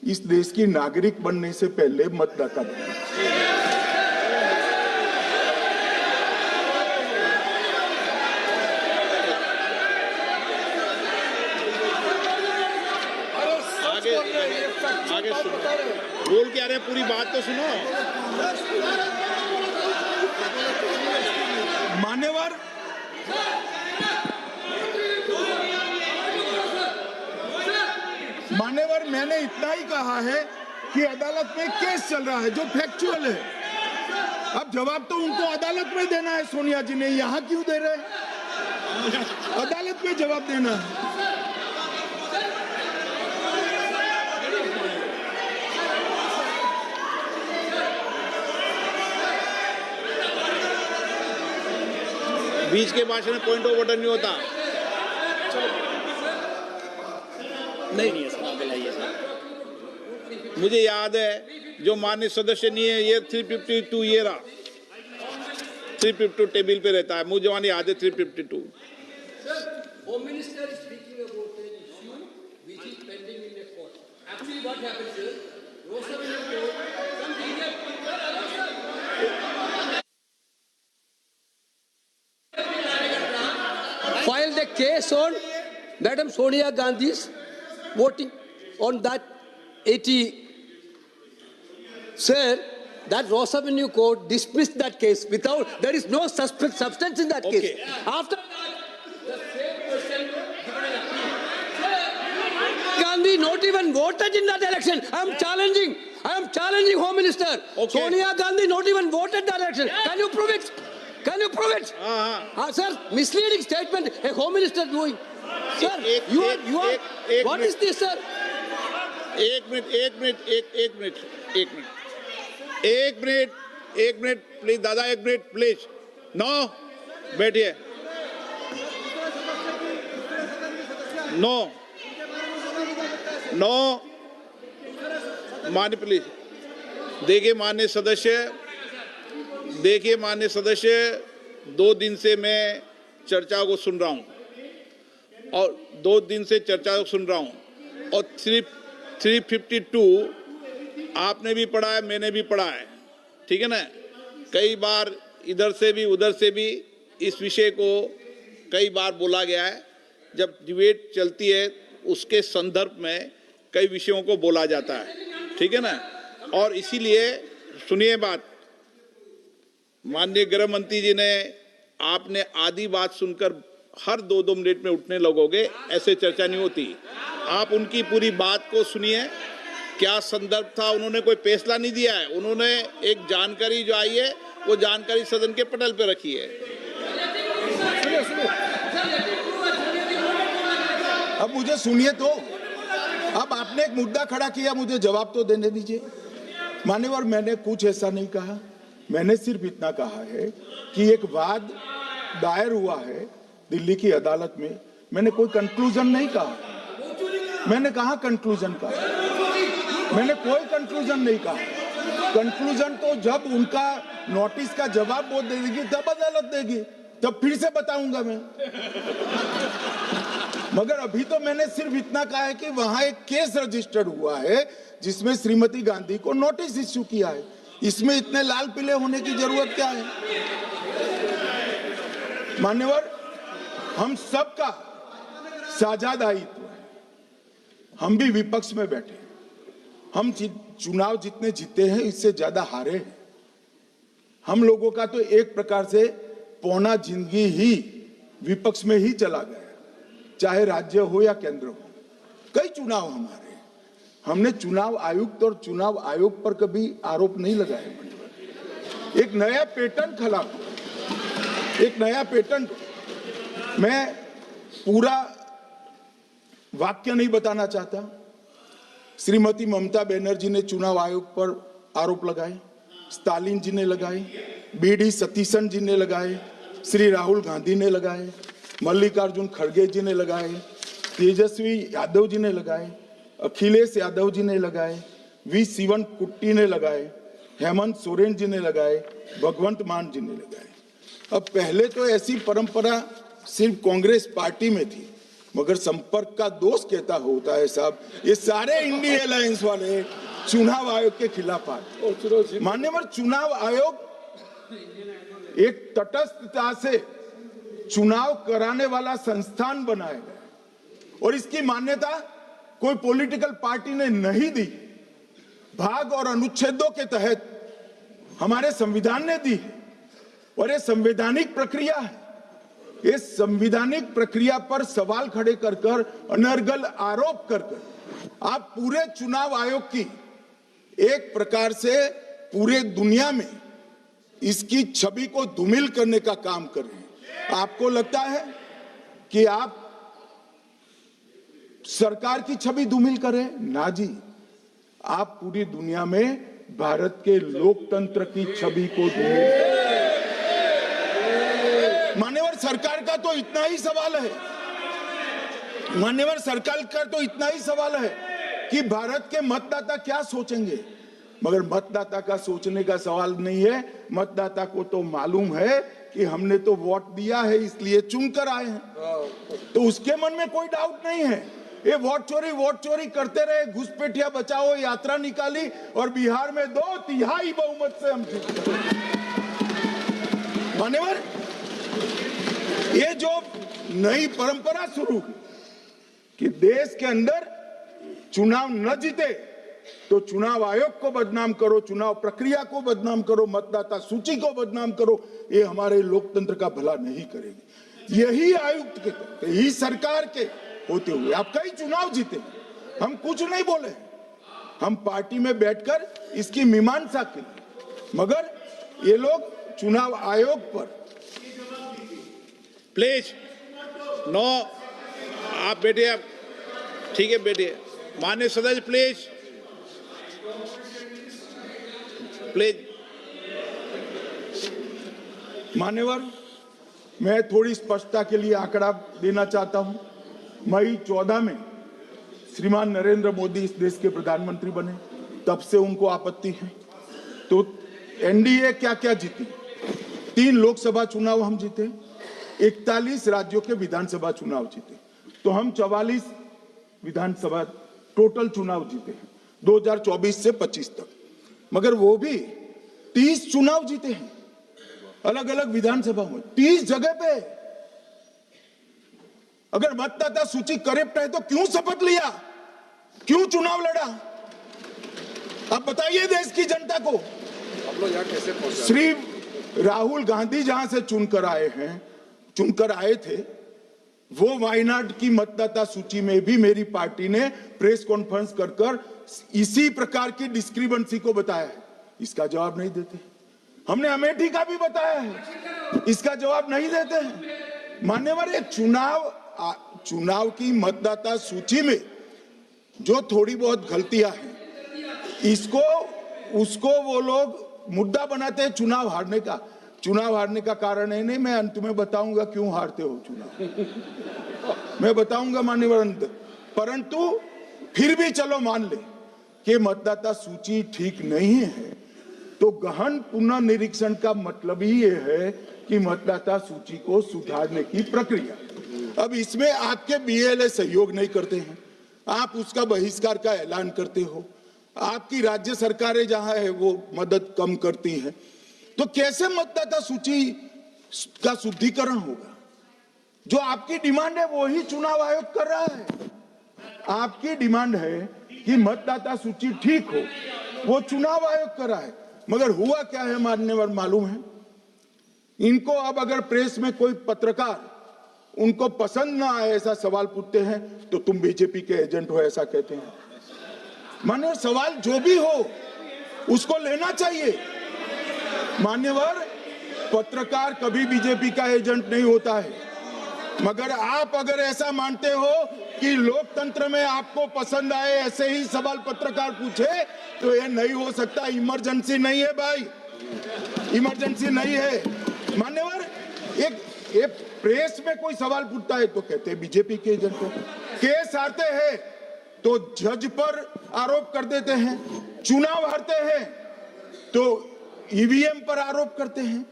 इस देश की नागरिक बनने से पहले मतदाता बने। आगे सुनो, बोल क्या रहे, पूरी बात तो सुनो। मान्यवर, मैंने इतना ही कहा है कि अदालत में केस चल रहा है जो फैक्चुअल है। अब जवाब तो उनको अदालत में देना है, सोनिया जी ने यहां क्यों दे रहे हैं? अदालत में जवाब देना है। बीच के भाषण में पॉइंट ऑफ ऑर्डर नहीं होता। नहीं मुझे याद है जो माननीय सदस्य नहीं है, ये 352 ये रहा, 352 टेबल पे रहता है, मुझे जवान याद है 352। Home Minister is speaking about an issue which is pending in a court. Actually, what happens is, Rosaville Court, some senior people filed a case on Madam Sonia Gandhi's voting on that 80. Sir, that Ross Avenue Court dismissed that case without, there is no substance in that case. After that, the same person given an appeal. Gandhi not even voted in that election. I am challenging Home Minister. Okay. Sonia Gandhi not even voted that election. Can you prove it? Can you prove it? Sir, misleading statement a Home Minister doing. Sir, you are. What is this, sir? एक minute please दादा, एक minute please. No, बैठिए। No मान्य please. देखिए मान्य सदस्य 2 दिन से मैं चर्चा को सुन रहा हूं और 2 दिन से चर्चा को सुन रहा हूं और 352 आपने भी पढ़ा है, मैंने भी पढ़ा है, ठीक है ना। कई बार इधर से भी उधर से भी इस विषय को कई बार बोला गया है। जब डिबेट चलती है उसके संदर्भ में कई विषयों को बोला जाता है, ठीक है ना। और इसीलिए सुनिए बात, माननीय गृह मंत्री जी ने आपने आधी बात सुनकर हर 2-2 मिनट में उठने लगोगे, ऐसे चर्चा नहीं होती। आप उनकी पूरी बात को सुनिए, क्या संदर्भ था, उन्होंने कोई फैसला नहीं दिया है, उन्होंने एक जानकारी जो आई है वो जानकारी सदन के पटल पे रखी है। अब मुझे सुनिए तो, अब आपने एक मुद्दा खड़ा किया, मुझे जवाब तो देने दीजिए। मान्यवर, मैंने कुछ ऐसा नहीं कहा, मैंने सिर्फ इतना कहा है कि एक वाद दायर हुआ है दिल्ली की अदालत में, मैंने कोई कंक्लूजन नहीं कहा। मैंने कहा कंक्लूजन का, मैंने कोई कंक्लूजन नहीं कहा। कंक्लूजन तो जब उनका नोटिस का जवाब वो दे देगी तब अदालत देगी, तब फिर से बताऊंगा मैं। मगर अभी तो मैंने सिर्फ इतना कहा है कि वहां एक केस रजिस्टर्ड हुआ है जिसमें श्रीमती गांधी को नोटिस इश्यू किया है। इसमें इतने लाल पीले होने की जरूरत क्या है? मान्यवर, हम सबका साझा दायित्व है, हम भी विपक्ष में बैठे, हम चुनाव जितने जीते हैं इससे ज्यादा हारे हैं। हम लोगों का तो एक प्रकार से पौना जिंदगी ही विपक्ष में ही चला गया, चाहे राज्य हो या केंद्र हो। कई चुनाव हमारे, हमने चुनाव आयुक्त और चुनाव आयोग पर कभी आरोप नहीं लगाया। एक नया पैटर्न खड़ा हुआ, एक नया पैटर्न। मैं पूरा वाक्य नहीं बताना चाहता। श्रीमती ममता बनर्जी ने चुनाव आयोग पर आरोप लगाए, स्टालिन जी ने लगाए, बीडी सतीशन जी ने लगाए, श्री राहुल गांधी ने लगाए, मल्लिकार्जुन खड़गे जी ने लगाए, तेजस्वी यादव जी ने लगाए, अखिलेश यादव जी ने लगाए, वी शिवन कुट्टी ने लगाए, हेमंत सोरेन जी ने लगाए, भगवंत मान जी ने लगाए। अब पहले तो ऐसी परंपरा सिर्फ कांग्रेस पार्टी में थी, मगर संपर्क का दोष कहता होता है साहब, ये सारे इंडिया अलायंस वाले चुनाव आयोग के खिलाफ आए। मान्यवर, चुनाव आयोग एक तटस्थता से चुनाव कराने वाला संस्थान बनाया गया और इसकी मान्यता कोई पॉलिटिकल पार्टी ने नहीं दी। भाग और अनुच्छेदों के तहत हमारे संविधान ने दी और ये संवैधानिक प्रक्रिया है। इस संवैधानिक प्रक्रिया पर सवाल खड़े कर कर, अनर्गल आरोप कर कर आप पूरे चुनाव आयोग की एक प्रकार से पूरे दुनिया में इसकी छवि को धूमिल करने का काम कर रहे हैं। आपको लगता है कि आप सरकार की छवि धूमिल करें? ना जी, आप पूरी दुनिया में भारत के लोकतंत्र की छवि को धूमिल करें। मान्यवर, सरकार का तो इतना ही सवाल है, मान्यवर सरकार का तो इतना ही सवाल है कि भारत के मतदाता क्या सोचेंगे। मगर मतदाता का सोचने का सवाल नहीं है। मतदाता को तो मालूम है कि हमने तो वोट दिया है इसलिए चुनकर आए हैं, तो उसके मन में कोई डाउट नहीं है। ये वोट चोरी करते रहे, घुसपैठिया बचाओ यात्रा निकाली और बिहार में 2/3 बहुमत से हम जीते। मान्यवर, ये जो नई परंपरा शुरू हुई कि देश के अंदर चुनाव न जीते तो चुनाव आयोग को बदनाम करो, चुनाव प्रक्रिया को बदनाम करो, मतदाता सूची को बदनाम करो, ये हमारे लोकतंत्र का भला नहीं करेगी। यही आयुक्त के, यही सरकार के होते हुए आप कई चुनाव जीते, हम कुछ नहीं बोले, हम पार्टी में बैठकर इसकी मीमांसा की, मगर ये लोग चुनाव आयोग पर। प्लीज नो, आप बैठिए, आप ठीक है बैठिए। माननीय सदस्य प्लीज प्लीज। मान्यवर, मैं थोड़ी स्पष्टता के लिए आंकड़ा देना चाहता हूं। मई 14 में श्रीमान नरेंद्र मोदी इस देश के प्रधानमंत्री बने, तब से उनको आपत्ति है। तो एनडीए क्या क्या जीती? 3 लोकसभा चुनाव हम जीते, 41 राज्यों के विधानसभा चुनाव जीते, तो हम 44 विधानसभा टोटल चुनाव जीते हैं 2024 से 25 तक। मगर वो भी 30 चुनाव जीते हैं अलग अलग विधानसभा में, 30 जगह पे। अगर मतदाता सूची करेक्ट है तो क्यों शपथ लिया, क्यों चुनाव लड़ा? आप बताइए देश की जनता को। आप लोग यहाँ कैसे पहुंचे? श्री राहुल गांधी जहां से चुनकर आए थे, वो वायनाड की मतदाता सूची में भी मेरी पार्टी ने प्रेस कॉन्फ्रेंस कर इसी प्रकार की डिस्क्रिपेंसी को बताया है। इसका जवाब नहीं देते। हमने अमेठी का भी बताया है, इसका जवाब नहीं देते हैं। मान्यवर, एक चुनाव की मतदाता सूची में जो थोड़ी बहुत गलतियां हैं, उसको वो लोग मुद्दा बनाते हैं चुनाव हारने का। चुनाव हारने का कारण है नहीं, मैं अंत में बताऊंगा क्यों हारते हो चुनाव, मैं बताऊंगा मान्यवर अंत। परंतु फिर भी चलो मान ले कि मतदाता सूची ठीक नहीं है, तो गहन पुनर्निरीक्षण का मतलब ही ये है कि मतदाता सूची को सुधारने की प्रक्रिया। अब इसमें आपके बीएलए सहयोग नहीं करते हैं, आप उसका बहिष्कार का ऐलान करते हो, आपकी राज्य सरकारें जहां है वो मदद कम करती हैं, तो कैसे मतदाता सूची का शुद्धिकरण होगा? जो आपकी डिमांड है वो ही चुनाव आयोग कर रहा है। आपकी डिमांड है कि मतदाता सूची ठीक हो, वो चुनाव आयोग कर रहा है। मगर हुआ क्या है मान्यवर मालूम है? इनको अब अगर प्रेस में कोई पत्रकार उनको पसंद ना आए ऐसा सवाल पूछते हैं तो तुम बीजेपी के एजेंट हो ऐसा कहते हैं। मान्यवर, सवाल जो भी हो उसको लेना चाहिए। मान्यवर, पत्रकार कभी बीजेपी का एजेंट नहीं होता है। मगर आप अगर ऐसा मानते हो कि लोकतंत्र में आपको पसंद आए ऐसे ही सवाल पत्रकार पूछे, तो ये नहीं हो सकता। इमरजेंसी नहीं है भाई, इमरजेंसी नहीं है। मान्यवर, एक प्रेस में कोई सवाल पूछता है तो कहते हैं बीजेपी के एजेंट हो। केस हारते हैं तो जज पर आरोप कर देते हैं, चुनाव हारते हैं तो ईवीएम पर आरोप करते हैं।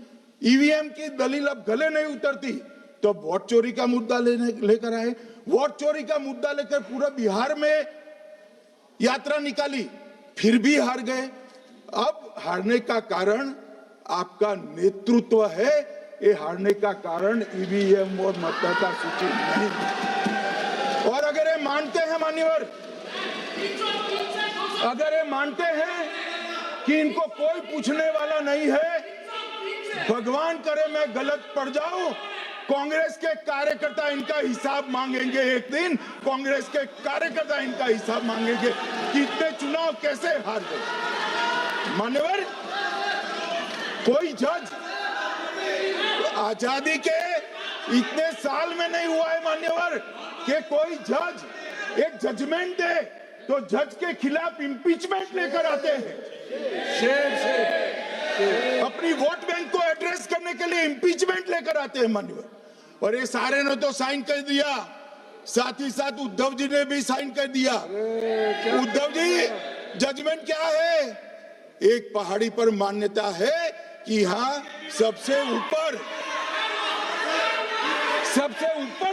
ईवीएम की दलील अब गले नहीं उतरती तो वोट चोरी का मुद्दा लेकर आए। वोट चोरी का मुद्दा लेकर पूरा बिहार में यात्रा निकाली, फिर भी हार गए। अब हारने का कारण आपका नेतृत्व है, ये हारने का कारण ईवीएम और मतदाता सूची नहीं। और अगर ये मानते हैं मान्यवर, अगर ये मानते हैं कि इनको कोई पूछने वाला नहीं है, भगवान करे मैं गलत पड़ जाऊं, कांग्रेस के कार्यकर्ता इनका हिसाब मांगेंगे। एक दिन कांग्रेस के कार्यकर्ता इनका हिसाब मांगेंगे कि इतने चुनाव कैसे हार गए। मान्यवर, कोई जज आजादी के इतने साल में नहीं हुआ है मान्यवर कि कोई जज एक जजमेंट दे तो जज के खिलाफ इंपीचमेंट लेकर आते हैं। अपनी वोट बैंक को एड्रेस करने के लिए इंपीचमेंट लेकर आते हैं मान्यवर। और ये सारे ने तो साइन कर दिया, साथ ही साथ उद्धव जी ने भी साइन कर दिया। उद्धव जी, जजमेंट क्या है? एक पहाड़ी पर मान्यता है कि हाँ सबसे ऊपर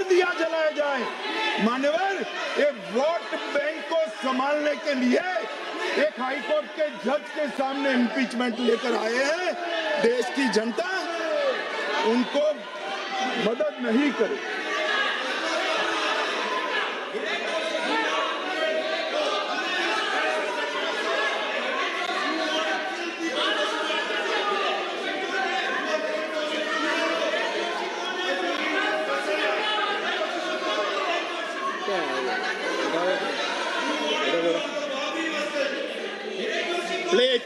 दिया जलाया जाए। मान्यवर, एक वोट बैंक को संभालने के लिए एक हाईकोर्ट के जज के सामने इंपीचमेंट लेकर आए हैं। देश की जनता उनको मदद नहीं करे।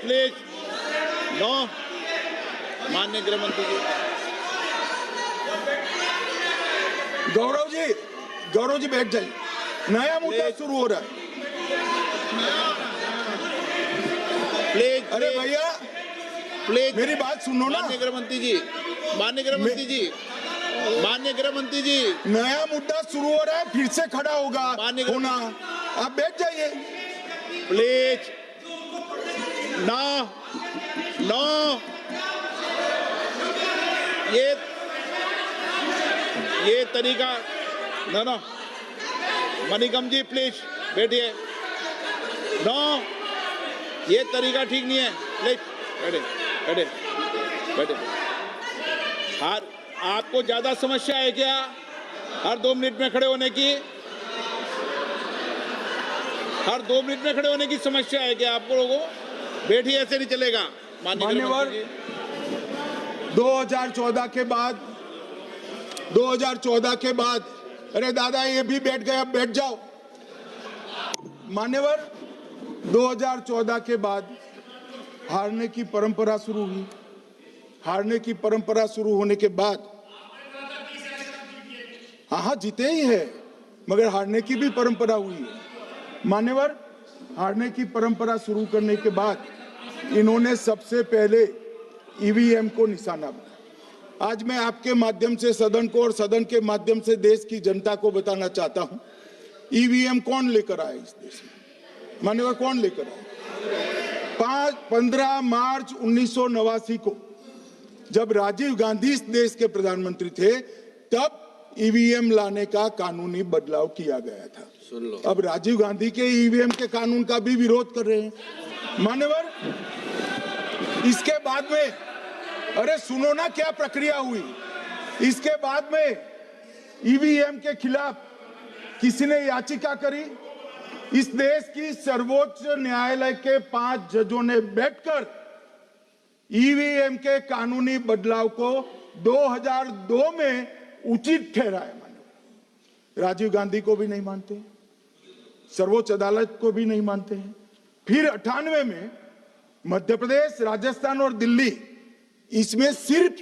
प्लीज नो, माननीय गृह मंत्री जी। गौरव जी बैठ जाइए, नया मुद्दा शुरू हो रहा है। प्लीज, अरे भैया प्लीज मेरी बात सुनो ना। माननीय गृह मंत्री जी, माननीय गृह मंत्री जी, माननीय गृह मंत्री जी, नया मुद्दा शुरू हो रहा है, फिर से खड़ा होगा होना। आप बैठ जाइए प्लीज। नो नो, ये तरीका नो। मणिकम जी प्लीज बैठिए। नो, ये तरीका ठीक नहीं है। प्लीज बैठे। हर आपको ज्यादा समस्या है क्या हर 2 मिनट में खड़े होने की? हर 2 मिनट में खड़े होने की समस्या है क्या आपको लोगों? बैठिए, ऐसे नहीं चलेगा। मान्यवर, 2014 के बाद अरे दादा ये भी बैठ गए, अब बैठ जाओ। मान्यवर, 2014 के बाद हारने की परंपरा शुरू हुई। हारने की परंपरा शुरू होने के बाद हाँ जीते ही है, मगर हारने की भी परंपरा हुई है। मान्यवर, हारने की परंपरा शुरू करने के बाद इन्होंने सबसे पहले ईवीएम को निशाना बनाया। आज मैं आपके माध्यम से सदन को और सदन के माध्यम से देश की जनता को बताना चाहता हूं, ईवीएम कौन लेकर आया इस देश में। मान्यवर, कौन लेकर आया? 15 मार्च 1989 को जब राजीव गांधी इस देश के प्रधानमंत्री थे, तब ईवीएम लाने का कानूनी बदलाव किया गया था। सुन लो, अब राजीव गांधी के ईवीएम के कानून का भी विरोध कर रहे हैं। मान्यवर, इसके बाद में, अरे सुनो ना क्या प्रक्रिया हुई। इसके बाद में ईवीएम के खिलाफ किसी ने याचिका करी। इस देश की सर्वोच्च न्यायालय के 5 जजों ने बैठकर ईवीएम के कानूनी बदलाव को 2002 में उचित ठहराया। मानो राजीव गांधी को भी नहीं मानते, सर्वोच्च अदालत को भी नहीं मानते हैं। फिर 98 में मध्य प्रदेश, राजस्थान और दिल्ली, इसमें सिर्फ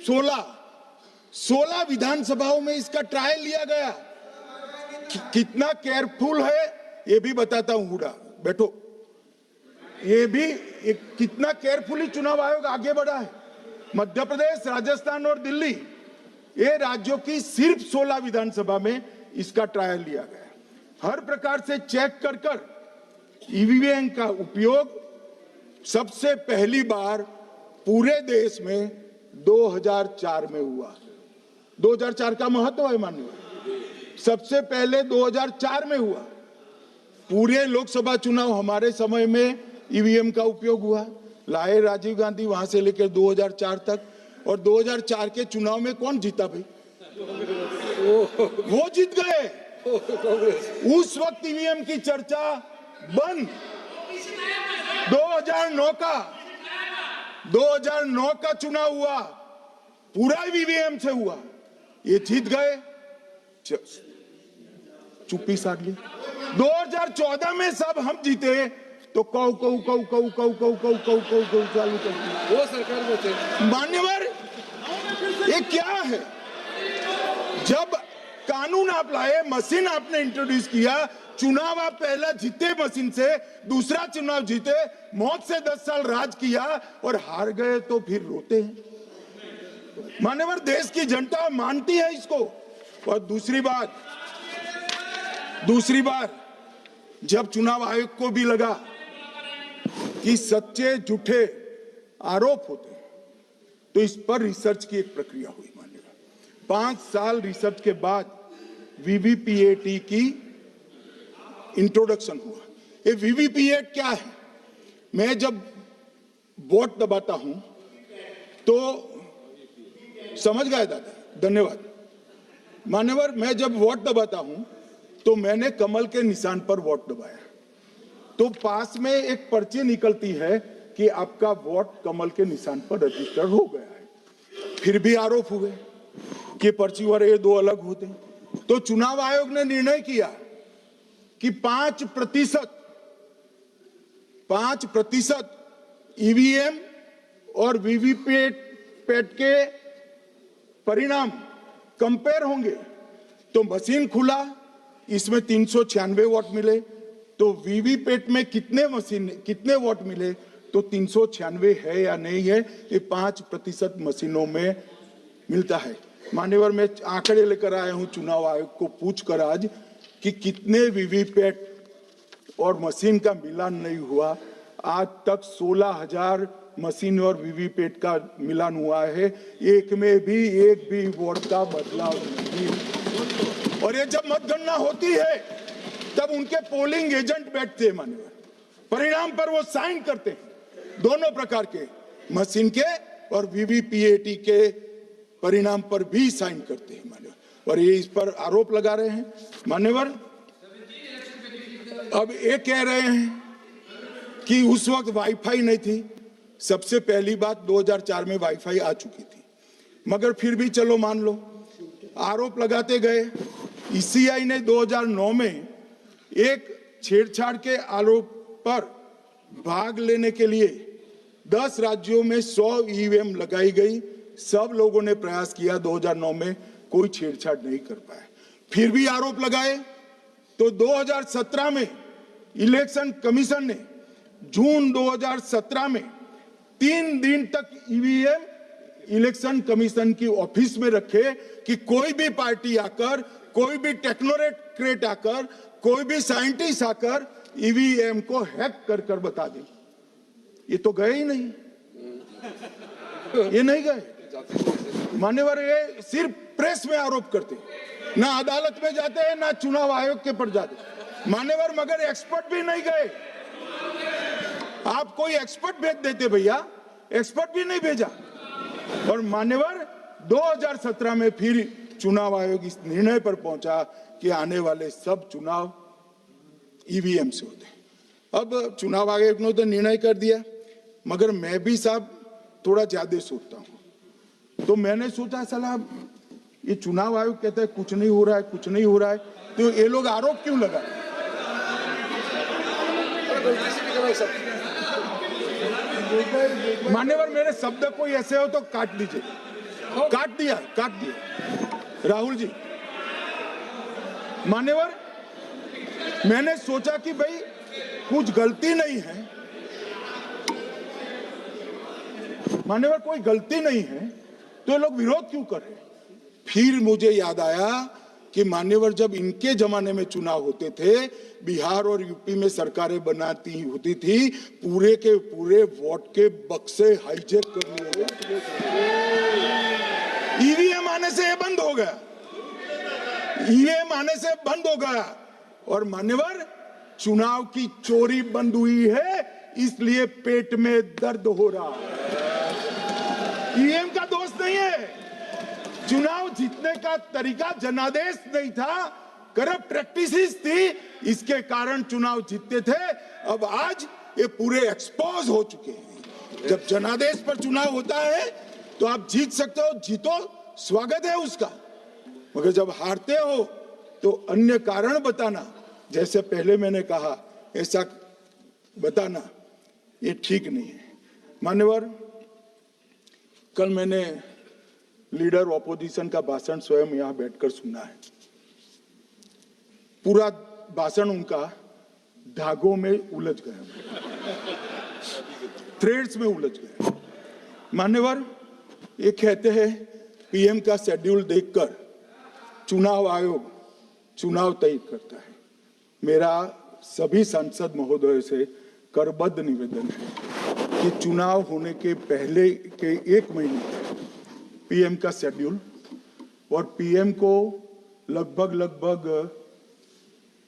16 विधानसभाओं में इसका ट्रायल लिया गया। कितना केयरफुल है ये भी बताता हूं। हुडा बैठो, ये भी कितना केयरफुली चुनाव आयोग आगे बढ़ा है। मध्य प्रदेश, राजस्थान और दिल्ली, ये राज्यों की सिर्फ 16 विधानसभा में इसका ट्रायल लिया गया। हर प्रकार से चेक कर ईवीएम का उपयोग सबसे पहली बार पूरे देश में 2004 में हुआ। 2004 का महत्व है माननीय, सबसे पहले 2004 में हुआ। पूरे लोकसभा चुनाव हमारे समय में ईवीएम का उपयोग हुआ। लाए राजीव गांधी, वहां से लेकर 2004 तक। और 2004 के चुनाव में कौन जीता भाई? वो जीत गए। उस वक्त ईवीएम की चर्चा बंद। 2009 का चुनाव हुआ, पूरा ईवीएम से हुआ, ये जीत गए। चुप्पी साध ली। 2014 में सब हम जीते तो कौ चालू कर दी। वो सरकार में थे। मान्यवर, ये क्या है? जब कानून आप लाए, मशीन आपने इंट्रोड्यूस किया, चुनाव आप पहला जीते मशीन से, दूसरा चुनाव जीते, मौत से 10 साल राज किया और हार गए तो फिर रोते हैं। मान्यवर, देश की जनता मानती है इसको। और दूसरी बात, जब चुनाव आयोग को भी लगा कि सच्चे झूठे आरोप होते हैं, तो इस पर रिसर्च की एक प्रक्रिया हुई। मानिएगा 5 साल रिसर्च के बाद वीवीपीएटी की इंट्रोडक्शन हुआ। ये वीवीपीएटी क्या है? मैं जब वोट दबाता हूं तो समझ गए दादा, धन्यवाद। मान्यवर, मैं जब वोट दबाता हूं तो मैंने कमल के निशान पर वोट दबाया, तो पास में एक पर्ची निकलती है कि आपका वोट कमल के निशान पर रजिस्टर हो गया है। फिर भी आरोप हुए कि पर्ची और ये 2 अलग होते हैं। तो चुनाव आयोग ने निर्णय किया कि 5% ईवीएम और वीवीपैट के परिणाम कंपेयर होंगे। तो मशीन खुला, इसमें 396 वोट मिले। तो वीवीपैट में कितने वोट मिले, तो 396 है या नहीं है, ये 5% मशीनों में मिलता है। मान्यवर, मैं आंकड़े लेकर आया हूं चुनाव आयोग को पूछकर आज कि कितने वीवीपैट और मशीन का मिलान नहीं हुआ। आज तक 16,000 मशीन और वीवीपैट का मिलान हुआ है, एक भी वोट का बदलाव नहीं। और ये जब मतगणना होती है तब उनके पोलिंग एजेंट बैठते हैं मान्यवर, परिणाम पर वो साइन करते हैं, दोनों प्रकार के, मशीन के और वीवीपीएटी के परिणाम पर भी साइन करते हैं मान्यवर। और ये इस पर आरोप लगा रहे हैं मान्यवर। अब ये कह रहे हैं कि उस वक्त वाईफाई नहीं थी। सबसे पहली बात, 2004 में वाईफाई आ चुकी थी, मगर फिर भी चलो मान लो, आरोप लगाते गए। ईसीआई ने 2009 में एक छेड़छाड़ के आरोप पर भाग लेने के लिए 10 राज्यों में 100 ईवीएम लगाई गई। सब लोगों ने प्रयास किया, 2009 में कोई छेड़छाड़ नहीं कर पाए। फिर भी आरोप लगाए तो 2017 में इलेक्शन कमीशन ने जून 2017 में 3 दिन तक ईवीएम इलेक्शन कमीशन की ऑफिस में रखे कि कोई भी पार्टी आकर, कोई भी टेक्नोक्रेट आकर, कोई भी साइंटिस्ट आकर ईवीएम को हैक कर कर बता दे। ये तो गए ही नहीं, ये नहीं गए। मान्यवर, ये सिर्फ प्रेस में आरोप करते, ना अदालत में जाते हैं, ना चुनाव आयोग के पर जाते। मान्यवर, मगर एक्सपर्ट भी नहीं गए। आप कोई एक्सपर्ट भेज देते भैया, एक्सपर्ट भी नहीं भेजा। और मान्यवर, 2017 में फिर चुनाव आयोग इस निर्णय पर पहुंचा कि आने वाले सब चुनाव ईवीएम से होते हैं। अब चुनाव आयोग ने तो निर्णय कर दिया, मगर मैं भी साहब थोड़ा ज्यादा सोचता हूं। तो मैंने सोचा साला ये चुनाव आयोग कहता है कुछ नहीं हो रहा है, कुछ नहीं हो रहा है, तो ये लोग आरोप क्यों लगा? मान्यवर, मेरे शब्द कोई ऐसे हो तो काट दीजिए। काट दिया राहुल जी। मान्यवर, मैंने सोचा कि भाई कुछ गलती नहीं है, मान्यवर कोई गलती नहीं है, तो ये लोग विरोध क्यों कर रहे हैं? फिर मुझे याद आया कि मान्यवर, जब इनके जमाने में चुनाव होते थे, बिहार और यूपी में सरकारें बनाती होती थी, पूरे के पूरे वोट के बक्से हाईजैक कर लिए गए। ईवीएम आने से ये बंद हो गया, ईवीएम आने से बंद हो गया। और मान्यवर, चुनाव की चोरी बंद हुई है, इसलिए पेट में दर्द हो रहा है। ईवीएम का दोष नहीं है, चुनाव जीतने का तरीका जनादेश नहीं था, करप्ट प्रैक्टिसेस थी, इसके कारण चुनाव जीतते थे। अब आज ये पूरे एक्सपोज हो चुके हैं। जब जनादेश पर चुनाव होता है तो आप जीत सकते हो, जीतो, स्वागत है उसका, मगर जब हारते हो तो अन्य कारण बताना, जैसे पहले मैंने कहा, ऐसा बताना, ये ठीक नहीं है। मान्यवर, कल मैंने लीडर ऑपोजिशन का भाषण स्वयं यहां बैठकर सुना है। पूरा भाषण उनका धागों में उलझ गया, थ्रेड्स में उलझ गया। मान्यवर, ये कहते हैं पीएम का शेड्यूल देखकर चुनाव आयोग चुनाव तय करता है। मेरा सभी सांसद महोदय से करबद्ध निवेदन है कि चुनाव होने के पहले के 1 महीने पीएम का शेड्यूल, और पीएम को लगभग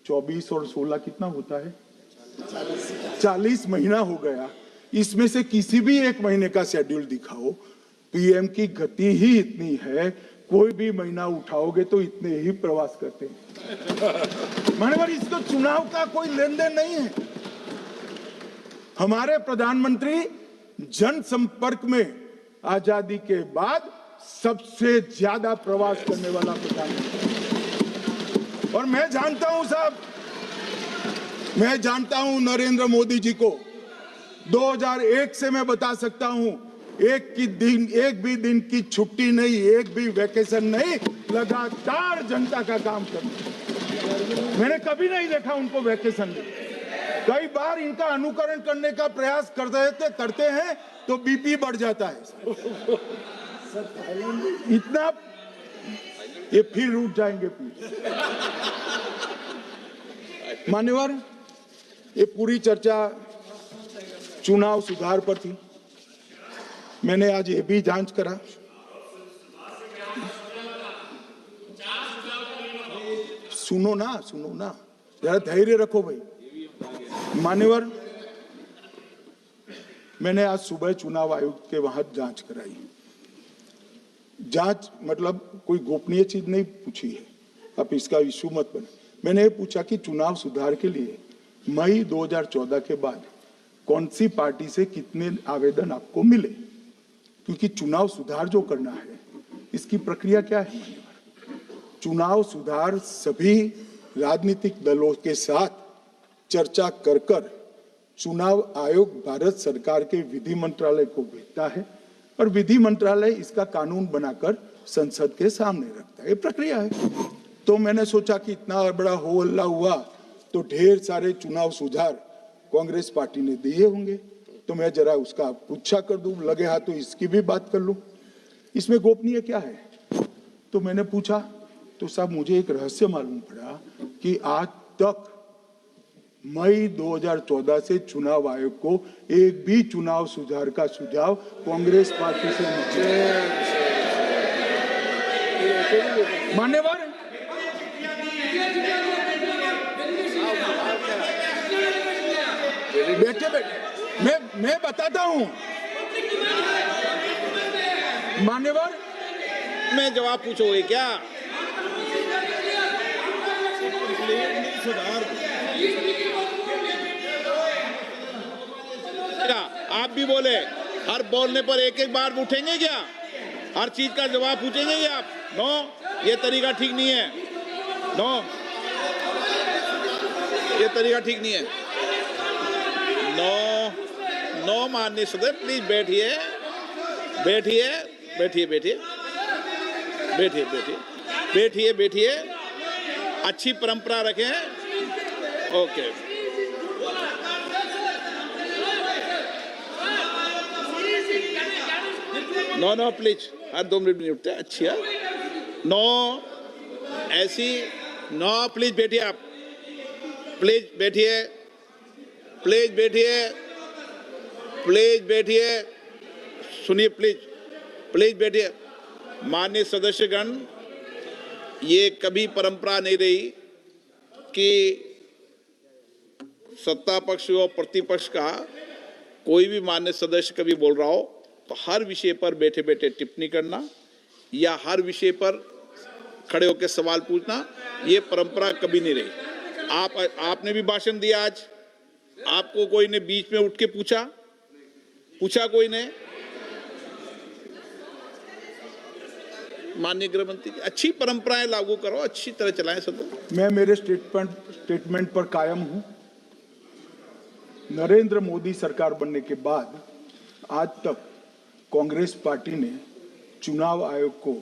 24 और 16 कितना होता है, 40 महीना हो गया। इसमें से किसी भी 1 महीने का शेड्यूल दिखाओ। पीएम की गति ही इतनी है, कोई भी महीना उठाओगे तो इतने ही प्रवास करते हैं। मान्यवर, इसको चुनाव का कोई लेन देन नहीं है। हमारे प्रधानमंत्री जनसंपर्क में आजादी के बाद सबसे ज्यादा प्रवास करने वाला प्रधानमंत्री। और मैं जानता हूं साहब, मैं जानता हूं नरेंद्र मोदी जी को 2001 से मैं बता सकता हूं, एक भी दिन की छुट्टी नहीं, एक भी वैकेशन नहीं, लगातार जनता का काम करना। मैंने कभी नहीं देखा उनको वैकेशन में। कई बार इनका अनुकरण करने का प्रयास करते हैं तो बीपी बढ़ जाता है। इतना ये फिर उठ जाएंगे। मान्यवर, ये पूरी चर्चा चुनाव सुधार पर थी। मैंने आज ये भी जांच करा, सुनो ना, जरा धैर्य रखो भाई। मान्यवर, मैंने आज सुबह चुनाव आयोग के वहां जांच कराई। जांच मतलब कोई गोपनीय चीज नहीं पूछी है, आप इसका इशू मत बने। मैंने ये पूछा कि चुनाव सुधार के लिए मई 2014 के बाद कौन सी पार्टी से कितने आवेदन आपको मिले, क्योंकि चुनाव सुधार जो करना है इसकी प्रक्रिया क्या है। चुनाव सुधार सभी राजनीतिक दलों के साथ चर्चा कर कर चुनाव आयोग भारत सरकार के विधि मंत्रालय को भेजता है और विधि मंत्रालय इसका कानून बनाकर संसद के सामने रखता है। ये प्रक्रिया है। तो मैंने सोचा कि इतना बड़ा हो हल्ला हुआ तो ढेर सारे चुनाव सुधार कांग्रेस पार्टी ने दिए होंगे, तो मैं जरा उसका पुच्छा कर दूं, लगे हाथ तो इसकी भी बात कर लूं। इसमें गोपनीय क्या है? तो मैंने पूछा तो साहब मुझे एक रहस्य मालूम पड़ा कि आज तक मई 2014 से चुनाव आयोग को एक भी चुनाव सुधार का सुझाव कांग्रेस पार्टी से नहीं। मान्यवर, बैठे बैठे मैं बताता हूं मान्यवर। मैं जवाब पूछोगे क्या? आप भी बोले, हर बोलने पर एक एक बार उठेंगे क्या? हर चीज का जवाब पूछेंगे क्या आप? नो, ये तरीका ठीक नहीं है। नो, ये तरीका ठीक नहीं है। नो, नो माननीय सदस्य, प्लीज बैठिए, बैठिए, बैठिए, बैठिए, बैठिए, बैठिए, बैठिए, बैठिए। अच्छी परंपरा रखें। ओके। नो नो प्लीज, हर 2 मिनट नहीं उठते। अच्छी है। नो, ऐसी नो, प्लीज बैठिए आप, प्लीज बैठिए, प्लीज बैठिए, प्लीज बैठिए, सुनिए प्लीज, प्लीज बैठिए। माननीय सदस्यगण, ये कभी परंपरा नहीं रही कि सत्ता पक्ष और प्रतिपक्ष का कोई भी माननीय सदस्य कभी बोल रहा हो तो हर विषय पर बैठे बैठे टिप्पणी करना या हर विषय पर खड़े होकर सवाल पूछना, ये परंपरा कभी नहीं रही। आपने भी भाषण दिया आज, आपको कोई ने बीच में उठ के पूछा कोई ने? माननीय गृह मंत्री जी, अच्छी परंपराएं लागू करो, अच्छी तरह चलाएं सदन। मैं मेरे स्टेटमेंट पर कायम हूं। नरेंद्र मोदी सरकार बनने के बाद आज तक कांग्रेस पार्टी ने चुनाव आयोग को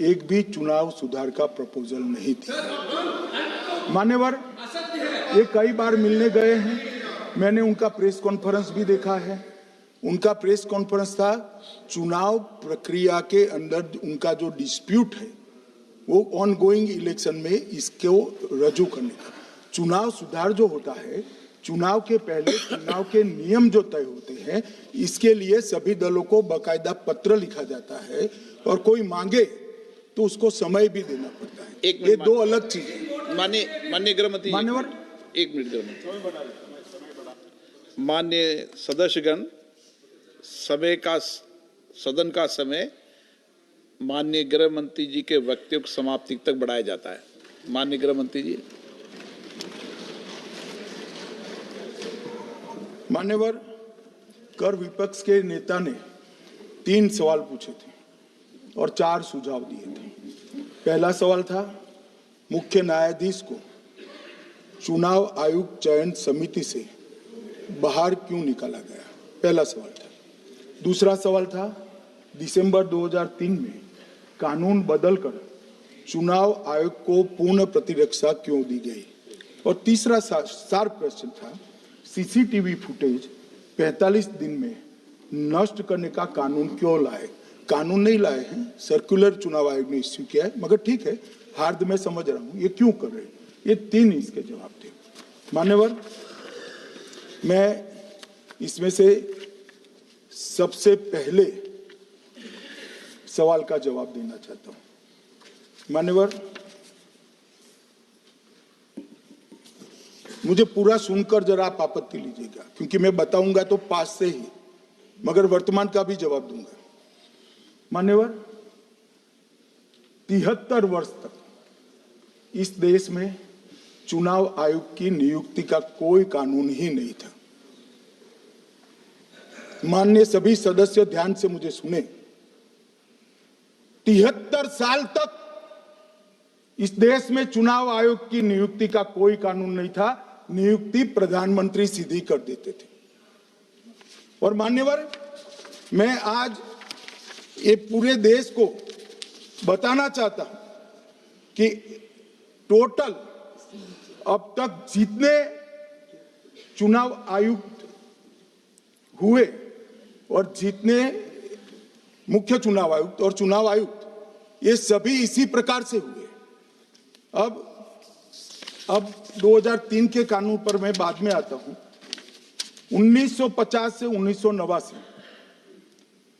एक भी चुनाव सुधार का प्रपोजल नहीं दिया। मान्यवर, ये कई बार मिलने गए हैं, मैंने उनका प्रेस कॉन्फ्रेंस भी देखा है। उनका प्रेस कॉन्फ्रेंस था चुनाव प्रक्रिया के अंदर उनका जो डिस्प्यूट है वो ऑन गोइंग इलेक्शन में इसको रजू करने का। चुनाव सुधार जो होता है, चुनाव के पहले चुनाव के नियम जो तय होते हैं, इसके लिए सभी दलों को बाकायदा पत्र लिखा जाता है और कोई मांगे तो उसको समय भी देना पड़ता है। ये दो अलग चीजें। माननीय गृह मंत्री, मान्यवर, 1 मिनट गृह मंत्री। माननीय सदस्यगण, सदन का समय माननीय गृह मंत्री जी के वक्तव्य की समाप्ति तक बढ़ाया जाता है। माननीय गृह मंत्री जी। मान्यवर, कर विपक्ष के नेता ने 3 सवाल पूछे थे और 4 सुझाव दिए थे। पहला सवाल था मुख्य न्यायाधीश को चुनाव आयोग चयन समिति से बाहर क्यों निकाला गया, पहला सवाल था। दूसरा सवाल था दिसंबर 2003 में कानून बदलकर चुनाव आयोग को पूर्ण प्रतिरक्षा क्यों दी गई, और तीसरा शार्प क्वेश्चन था सीसीटीवी फुटेज 45 दिन में नष्ट करने का कानून क्यों लाए। कानून नहीं लाए हैं, सर्कुलर चुनाव आयोग ने इश्यू किया है, मगर ठीक है, हार्द में समझ रहा हूं, ये क्यों कर रहे हैं। ये 3 इसके जवाब थे। मान्यवर, मैं इसमें से सबसे पहले सवाल का जवाब देना चाहता हूं। मान्यवर, मुझे पूरा सुनकर जरा आप आपत्ति लीजिएगा, क्योंकि मैं बताऊंगा तो पास से ही, मगर वर्तमान का भी जवाब दूंगा। मान्यवर, 73 वर्ष तक इस देश में चुनाव आयोग की नियुक्ति का कोई कानून ही नहीं था। माननीय सभी सदस्य ध्यान से मुझे सुने, 73 साल तक इस देश में चुनाव आयोग की नियुक्ति का कोई कानून नहीं था। नियुक्ति प्रधानमंत्री सीधी कर देते थे। और मान्यवर, मैं आज ये पूरे देश को बताना चाहता हूं कि टोटल अब तक जितने चुनाव आयुक्त हुए और जितने मुख्य चुनाव आयुक्त और चुनाव आयुक्त, ये सभी इसी प्रकार से हुए। अब 2003 के कानून पर मैं बाद में आता हूं। 1950 से 1989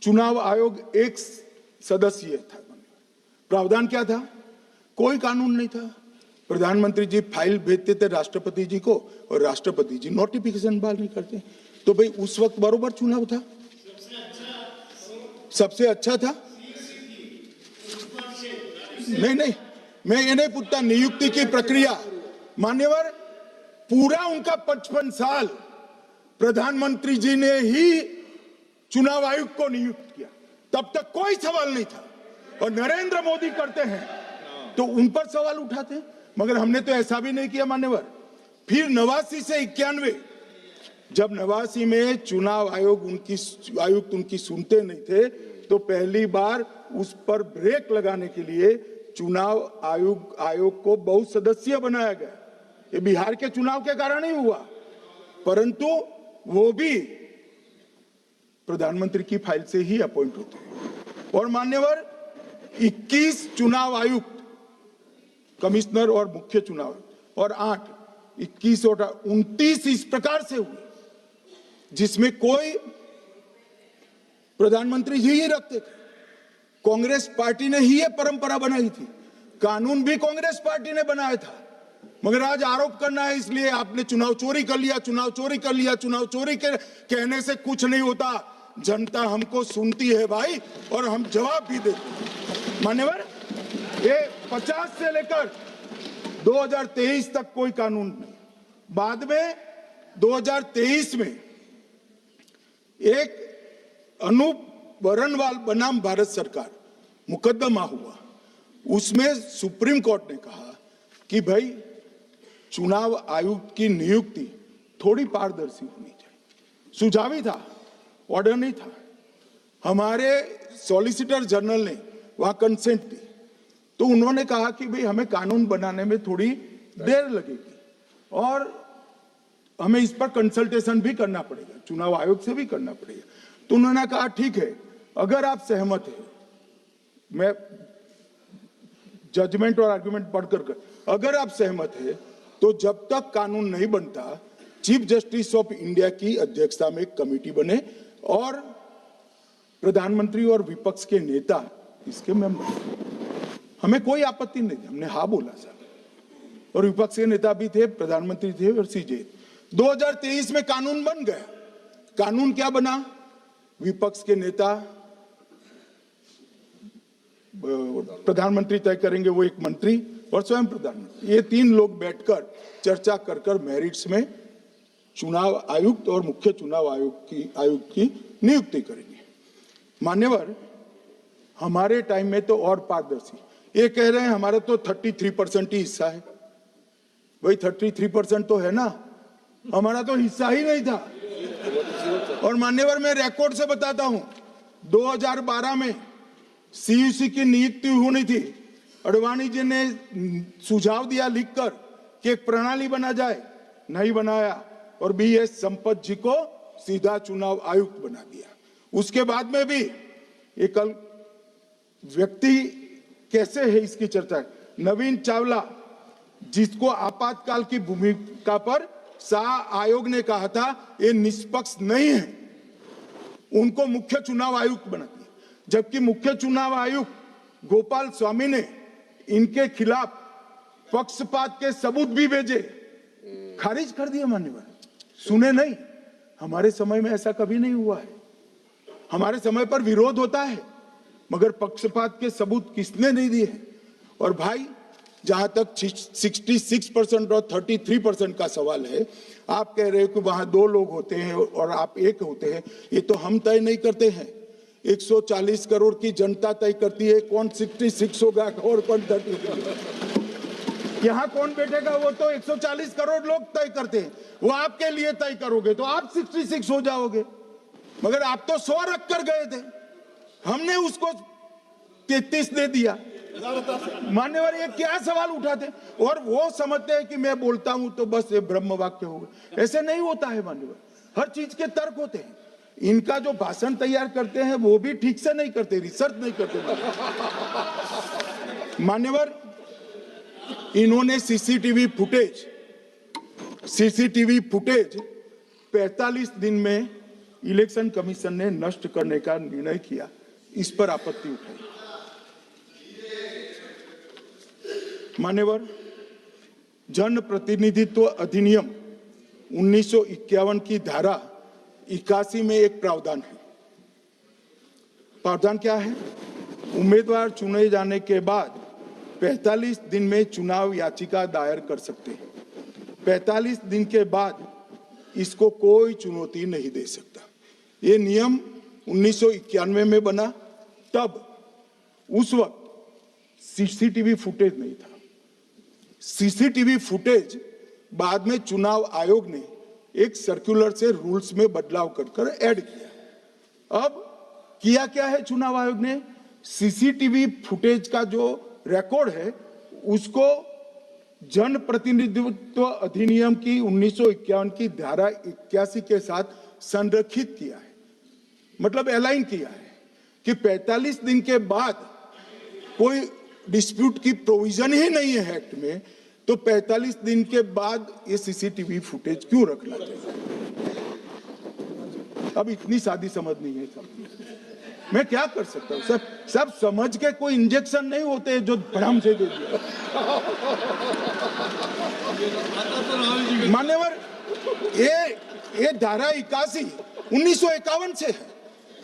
चुनाव आयोग एक सदस्यीय था। प्रावधान क्या था? कोई कानून नहीं था। प्रधानमंत्री जी फाइल भेजते थे राष्ट्रपति जी को और राष्ट्रपति जी नोटिफिकेशन बहाल नहीं करते। तो भाई उस वक्त बरोबर चुनाव था, सबसे अच्छा था। नहीं, मैं ये नहीं पूछता नियुक्ति की प्रक्रिया। मान्यवर, पूरा उनका 55 साल प्रधानमंत्री जी ने ही चुनाव आयुक्त को नियुक्त किया, तब तक कोई सवाल नहीं था। और नरेंद्र मोदी करते हैं तो उन पर सवाल उठाते हैं, मगर हमने तो ऐसा भी नहीं किया मान्यवर। फिर 89 से 91, जब 89 में चुनाव आयोग आयुक्त उनकी सुनते नहीं थे, तो पहली बार उस पर ब्रेक लगाने के लिए चुनाव आयोग को बहुसदस्यीय बनाया गया। ये बिहार के चुनाव के कारण ही हुआ, परंतु वो भी प्रधानमंत्री की फाइल से ही अपॉइंट होते हैं। और मान्यवर, 21 चुनाव आयुक्त, कमिश्नर और मुख्य चुनाव आयुक्त, और 21 और 29 इस प्रकार से हुए जिसमें कोई प्रधानमंत्री जी ही रखते थे। कांग्रेस पार्टी ने ही ये परंपरा बनाई थी। कानून भी कांग्रेस पार्टी ने बनाया था। मगर आज आरोप करना है इसलिए आपने चुनाव चोरी कर लिया, चुनाव चोरी कर लिया, चुनाव चोरी के कहने से कुछ नहीं होता। जनता हमको सुनती है भाई, और हम जवाब भी देते हैं। मान्यवर, ये 50 से लेकर 2023 तक कोई कानून नहीं। बाद में 2023 में एक अनूप वरणवाल बनाम भारत सरकार मुकदमा हुआ। उसमें सुप्रीम कोर्ट ने कहा कि भाई चुनाव आयुक्त की नियुक्ति थोड़ी पारदर्शी होनी चाहिए। सुझावी था, ऑर्डर नहीं था। हमारे सॉलिसिटर जनरल ने वहां कंसेंट दी, तो उन्होंने कहा कि भाई हमें कानून बनाने में थोड़ी देर लगेगी और हमें इस पर कंसल्टेशन भी करना पड़ेगा, चुनाव आयोग से भी करना पड़ेगा। तो उन्होंने कहा ठीक है, अगर आप सहमत हैं, मैं जजमेंट और आर्गुमेंट पढ़कर अगर आप सहमत हैं तो जब तक कानून नहीं बनता, चीफ जस्टिस ऑफ इंडिया की अध्यक्षता में एक कमेटी बने और प्रधानमंत्री और विपक्ष के नेता इसके मेंबर। हमें कोई आपत्ति नहीं थी, हमने हाँ बोला साहब। और विपक्ष के नेता भी थे, प्रधानमंत्री थे और सीजे। 2023 में कानून बन गया। कानून क्या बना? विपक्ष के नेता, प्रधानमंत्री तय करेंगे, वो एक मंत्री और स्वयं प्रधानमंत्री, ये तीन लोग बैठकर चर्चा कर मेरिट्स में चुनाव आयुक्त और मुख्य चुनाव आयुक्त की नियुक्ति करेंगे। मान्यवर, हमारे टाइम में तो और पारदर्शी। ये कह रहे हैं हमारा तो 33% ही हिस्सा है। वही 33% तो है ना, हमारा तो हिस्सा ही नहीं था। और मान्यवर, मैं रिकॉर्ड से बताता हूं, 2012 में सीयूसी की नियुक्ति होनी थी। अडवाणी जी ने सुझाव दिया लिखकर कि एक प्रणाली बना जाए, नहीं बनाया और BS संपत जी को सीधा चुनाव आयुक्त बना दिया। उसके बाद में भी एक व्यक्ति कैसे है इसकी चर्चा है। नवीन चावला, जिसको आपातकाल की भूमिका पर शाह आयोग ने कहा था ये निष्पक्ष नहीं है, उनको मुख्य चुनाव आयुक्त बना दिया। जबकि मुख्य चुनाव आयुक्त गोपाल स्वामी ने इनके खिलाफ पक्षपात के सबूत भी भेजे, खारिज कर दिया। मान्यवर, सुने नहीं। हमारे समय में ऐसा कभी नहीं हुआ है। हमारे समय पर विरोध होता है, मगर पक्षपात के सबूत किसने नहीं दिए हैं। और भाई, जहां तक 66% और 33% का सवाल है, आप कह रहे हो कि वहां 2 लोग होते हैं और आप एक होते हैं, ये तो हम तय नहीं करते हैं। 140 करोड़ की जनता तय करती है कौन 66 होगा और कौन 33। यहाँ कौन बैठेगा वो तो 140 करोड़ लोग तय करते हैं, वो आपके लिए तय करोगे तो आप 66 हो जाओगे, मगर आप तो 100 रख कर गए थे, हमने उसको 33 दे दिया। मान्यवर ये क्या सवाल उठाते, और वो समझते हैं कि मैं बोलता हूं तो बस ये ब्रह्म वाक्य होगा। ऐसे नहीं होता है मान्यवर, हर चीज के तर्क होते हैं। इनका जो भाषण तैयार करते हैं वो भी ठीक से नहीं करते, रिसर्च नहीं करते मान्यवर। इन्होंने सीसीटीवी फुटेज 45 दिन में इलेक्शन कमीशन ने नष्ट करने का निर्णय किया, इस पर आपत्ति उठाई। मान्यवर, जन प्रतिनिधित्व अधिनियम 1951 की धारा 81 में एक प्रावधान है। प्रावधान क्या है? उम्मीदवार चुने जाने के बाद 45 दिन में चुनाव याचिका दायर कर सकते हैं। 45 दिन के बाद इसको कोई चुनौती नहीं दे सकता। ये नियम 1991 में बना, तब उस वक्त सीसीटीवी फुटेज नहीं था। सीसीटीवी फुटेज बाद में चुनाव आयोग ने एक सर्कुलर से रूल्स में बदलाव कर ऐड किया। अब किया क्या है चुनाव आयोग ने? सीसीटीवी फुटेज का जो रिकॉर्ड है उसको जन प्रतिनिधित्व अधिनियम की 1951 की धारा 81 के साथ संरक्षित किया है, मतलब अलाइन किया है कि 45 दिन के बाद कोई डिस्प्यूट की प्रोविजन ही नहीं है एक्ट में, तो 45 दिन के बाद ये सीसीटीवी फुटेज क्यों रखना चाहिए? अब इतनी सादी समझ नहीं है सब, मैं क्या कर सकता हूं? सब समझ के कोई इंजेक्शन नहीं होते जो भ्रम से दे दिया। मान्यवर, ये धारा 81 1951 से है,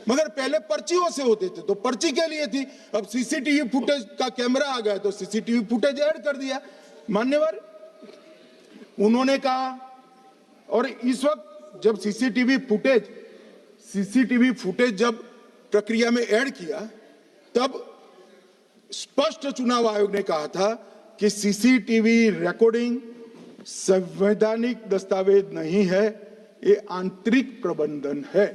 मगर पहले पर्चियों से होते थे तो पर्ची के लिए थी। अब सीसीटीवी फुटेज का कैमरा आ गया तो सीसीटीवी फुटेज ऐड कर दिया। मान्यवर, उन्होंने कहा, और इस वक्त जब सीसीटीवी फुटेज जब प्रक्रिया में ऐड किया, तब स्पष्ट चुनाव आयोग ने कहा था कि सीसीटीवी रिकॉर्डिंग संवैधानिक दस्तावेज नहीं है, ये आंतरिक प्रबंधन है।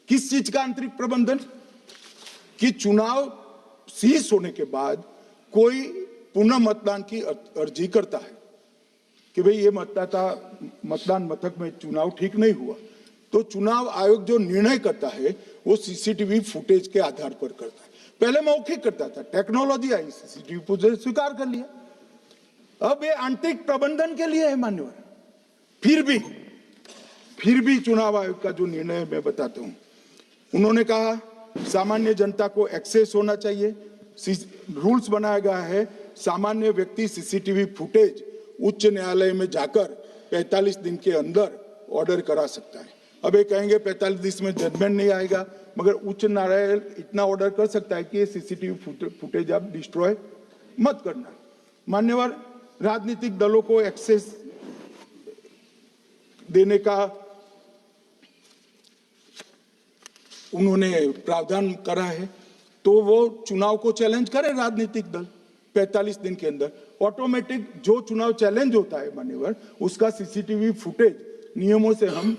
किस चीज का आंतरिक प्रबंधन? कि चुनाव सीज होने के बाद कोई पुनः मतदान की अर्जी करता है कि भाई ये मतदान मथक में चुनाव ठीक नहीं हुआ, तो चुनाव आयोग जो निर्णय करता है वो सीसीटीवी फुटेज के आधार पर करता है। पहले मौखिक करता था, टेक्नोलॉजी आई, सीसीटीवी फुटेज स्वीकार कर लिया। अब ये आंतरिक प्रबंधन के लिए है मान्यवर। फिर भी चुनाव आयोग का जो निर्णय मैं बताता हूं, उन्होंने कहा सामान्य जनता को एक्सेस होना चाहिए। रूल्स बनाया गया है, सामान्य व्यक्ति सीसीटीवी फुटेज उच्च न्यायालय में जाकर 45 दिन के अंदर ऑर्डर करा सकता है। अब ये कहेंगे 45 दिन में जजमेंट नहीं आएगा, मगर उच्च न्यायालय इतना ऑर्डर कर सकता है कि ये सीसीटीवी फुटेज आप डिस्ट्रॉय मत करना। मान्यवर, राजनीतिक दलों को एक्सेस देने का उन्होंने प्रावधान करा है, तो वो चुनाव को चैलेंज करे राजनीतिक दल 45 दिन के अंदर। ऑटोमेटिक जो चुनाव चैलेंज होता है मान्यवर, उसका सीसीटीवी फुटेज नियमों से हम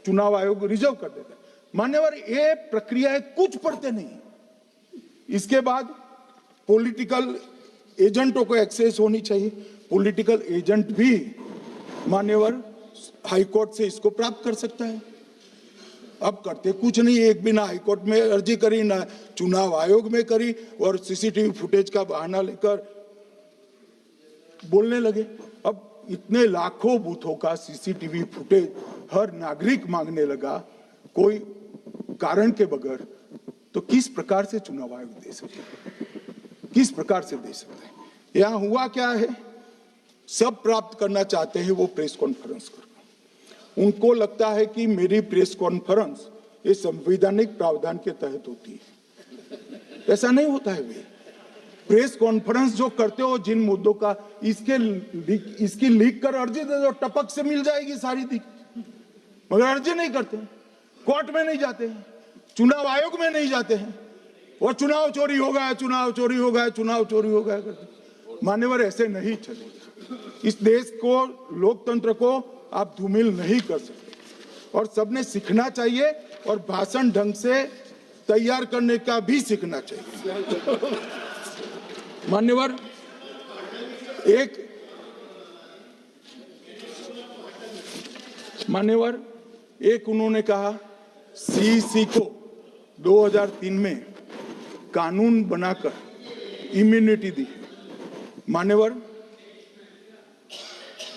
चुनाव आयोग रिजर्व कर देता है। मान्यवर, ये प्रक्रिया कुछ पढ़ते नहीं। इसके बाद पॉलिटिकल एजेंटों को एक्सेस होनी चाहिए। पॉलिटिकल एजेंट भी मान्यवर हाईकोर्ट से इसको प्राप्त कर सकता है। अब करते कुछ नहीं, एक बिना हाईकोर्ट में अर्जी करी, ना चुनाव आयोग में करी, और सीसीटीवी फुटेज का बहाना लेकर बोलने लगे। अब इतने लाखों बूथों का सीसीटीवी फुटेज हर नागरिक मांगने लगा कोई कारण के बगैर, तो किस प्रकार से चुनाव आयोग दे सके? किस प्रकार से दे सकते हैं? यहां हुआ क्या है, सब प्राप्त करना चाहते हैं वो प्रेस कॉन्फ्रेंस कर। उनको लगता है कि मेरी प्रेस कॉन्फ्रेंस ये संवैधानिक प्रावधान के तहत होती है। ऐसा नहीं होता है। वे प्रेस कॉन्फ्रेंस जो करते हो जिन मुद्दों का, इसकी लीक कर अर्जी दे दो, टपक से मिल जाएगी सारी दिख, मगर अर्जी नहीं करते, कोर्ट में नहीं जाते हैं, चुनाव आयोग में नहीं जाते हैं, और चुनाव चोरी हो गया, चुनाव चोरी हो गया, चुनाव चोरी हो गया करते। मान्यवर ऐसे नहीं चलेगा। इस देश को, लोकतंत्र को आप धूमिल नहीं कर सकते और सबने सीखना चाहिए और भाषण ढंग से तैयार करने का भी सीखना चाहिए। मान्यवर, एक उन्होंने कहा सीईसी को 2003 में कानून बनाकर इम्यूनिटी दी। मान्यवर,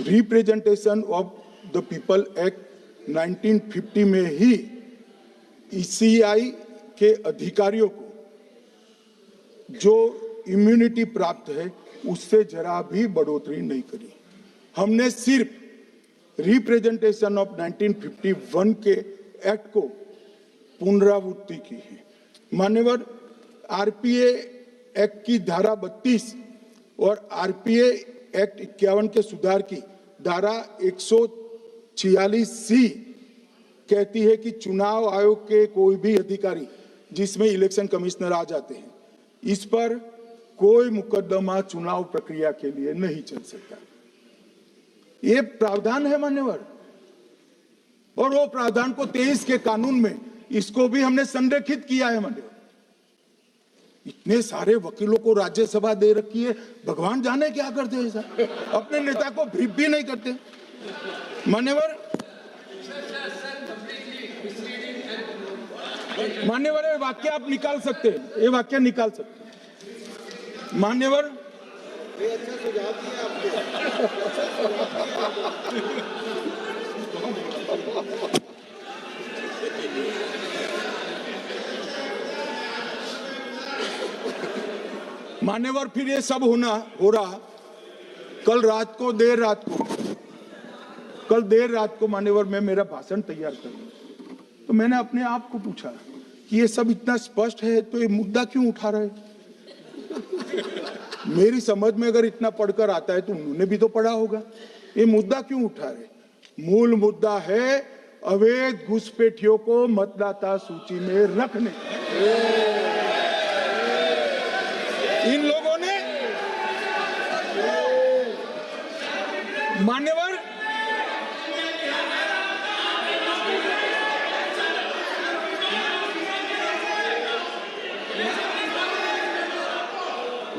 representation of the people act 1950 में ही ईसीआई के अधिकारियों को जो इम्यूनिटी प्राप्त है उससे जरा भी बढ़ोतरी नहीं करी। हमने सिर्फ रिप्रेजेंटेशन ऑफ 1951 के एक्ट को पुनरावृत्ति की है। मान्यवर, आरपीए एक्ट की धारा 32 और आरपीए एक्ट 51 के सुधार की धारा 146C कहती है कि चुनाव आयोग के कोई भी अधिकारी जिसमें इलेक्शन कमिश्नर आ जाते हैं, इस पर कोई मुकदमा चुनाव प्रक्रिया के लिए नहीं चल सकता। ये प्रावधान है मान्यवर, और वो प्रावधान को 23 के कानून में इसको भी हमने संरेखित किया है मान्यवर। इतने सारे वकीलों को राज्यसभा दे रखी है, भगवान जाने क्या करते हैं सर, अपने नेता को ब्रीफ भी नहीं करते। मान्यवर, ये वाक्य आप निकाल सकते हैं, ये वाक्य निकाल सकते हैं। मान्यवर, अच्छा सुझाव दिया आपको। मान्यवर, फिर ये सब हो रहा कल देर रात को मान्यवर मैं मेरा भाषण तैयार कर रहा, तो मैंने अपने आप को पूछा कि ये सब इतना स्पष्ट है तो ये मुद्दा क्यों उठा रहे। मेरी समझ में अगर इतना पढ़कर आता है तो उन्होंने भी तो पढ़ा होगा, ये मुद्दा क्यों उठा रहे। मूल मुद्दा है अवैध घुसपैठियों को मतदाता सूची में रखने। इन लोगों ने मान्यवर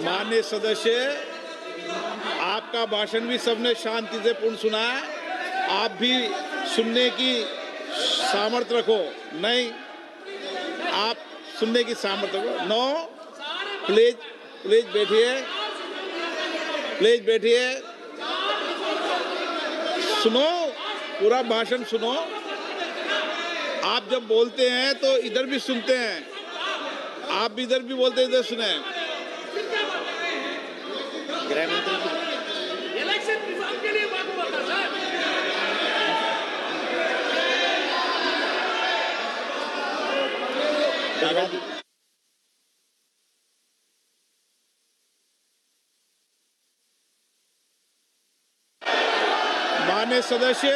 माननीय सदस्य, आपका भाषण भी सबने शांति से पूर्ण सुना है। आप भी सुनने की सामर्थ्य रखो। नहीं, आप सुनने की सामर्थ्य रखो। नो, प्लीज बैठिए, सुनो, पूरा भाषण सुनो। आप जब बोलते हैं तो इधर भी सुनते हैं, आप भी इधर भी बोलते हैं, इधर सुने। इलेक्शन रिफॉर्म के लिए बात हुआ था सर। माननीय सदस्य,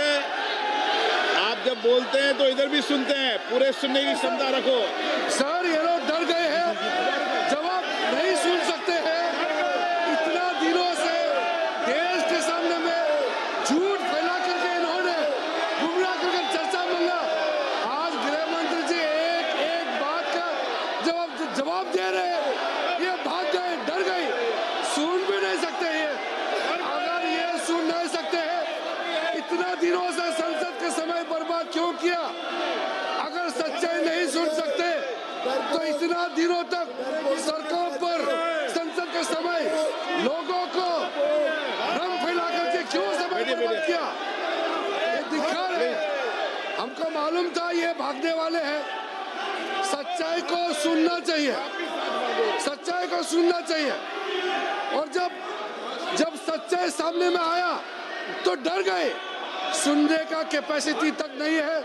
आप जब बोलते हैं तो इधर भी सुनते हैं, पूरे सुनने की क्षमता रखो। सर, ये लोग डर गए हैं, जवाब नहीं सुन सकते हैं। इतना दिनों से देश के सामने में झूठ फैला करके इन्होंने गुमराह करके चर्चा मंगा। आज गृह मंत्री जी एक बात का जवाब दे रहे हैं, ये भाग गए, डर गए, सुन भी नहीं सकते ये। अगर ये सुन नहीं सकते हैं, इतना दिनों से संसद के समय बर्बाद क्यों किया? अगर सच्चाई नहीं सुन सकते तो इतना दिनों तक सरकार पर संसद के समय लोगों को भ्रम फैला करके क्यों समय बर्बाद किया? ये दिखा रहे। हमको मालूम था ये भागने वाले हैं। सच्चाई को सुनना चाहिए, सच्चाई को सुनना चाहिए। और जब सच्चाई सामने में आया तो डर गए, सुनने का कैपेसिटी तक नहीं है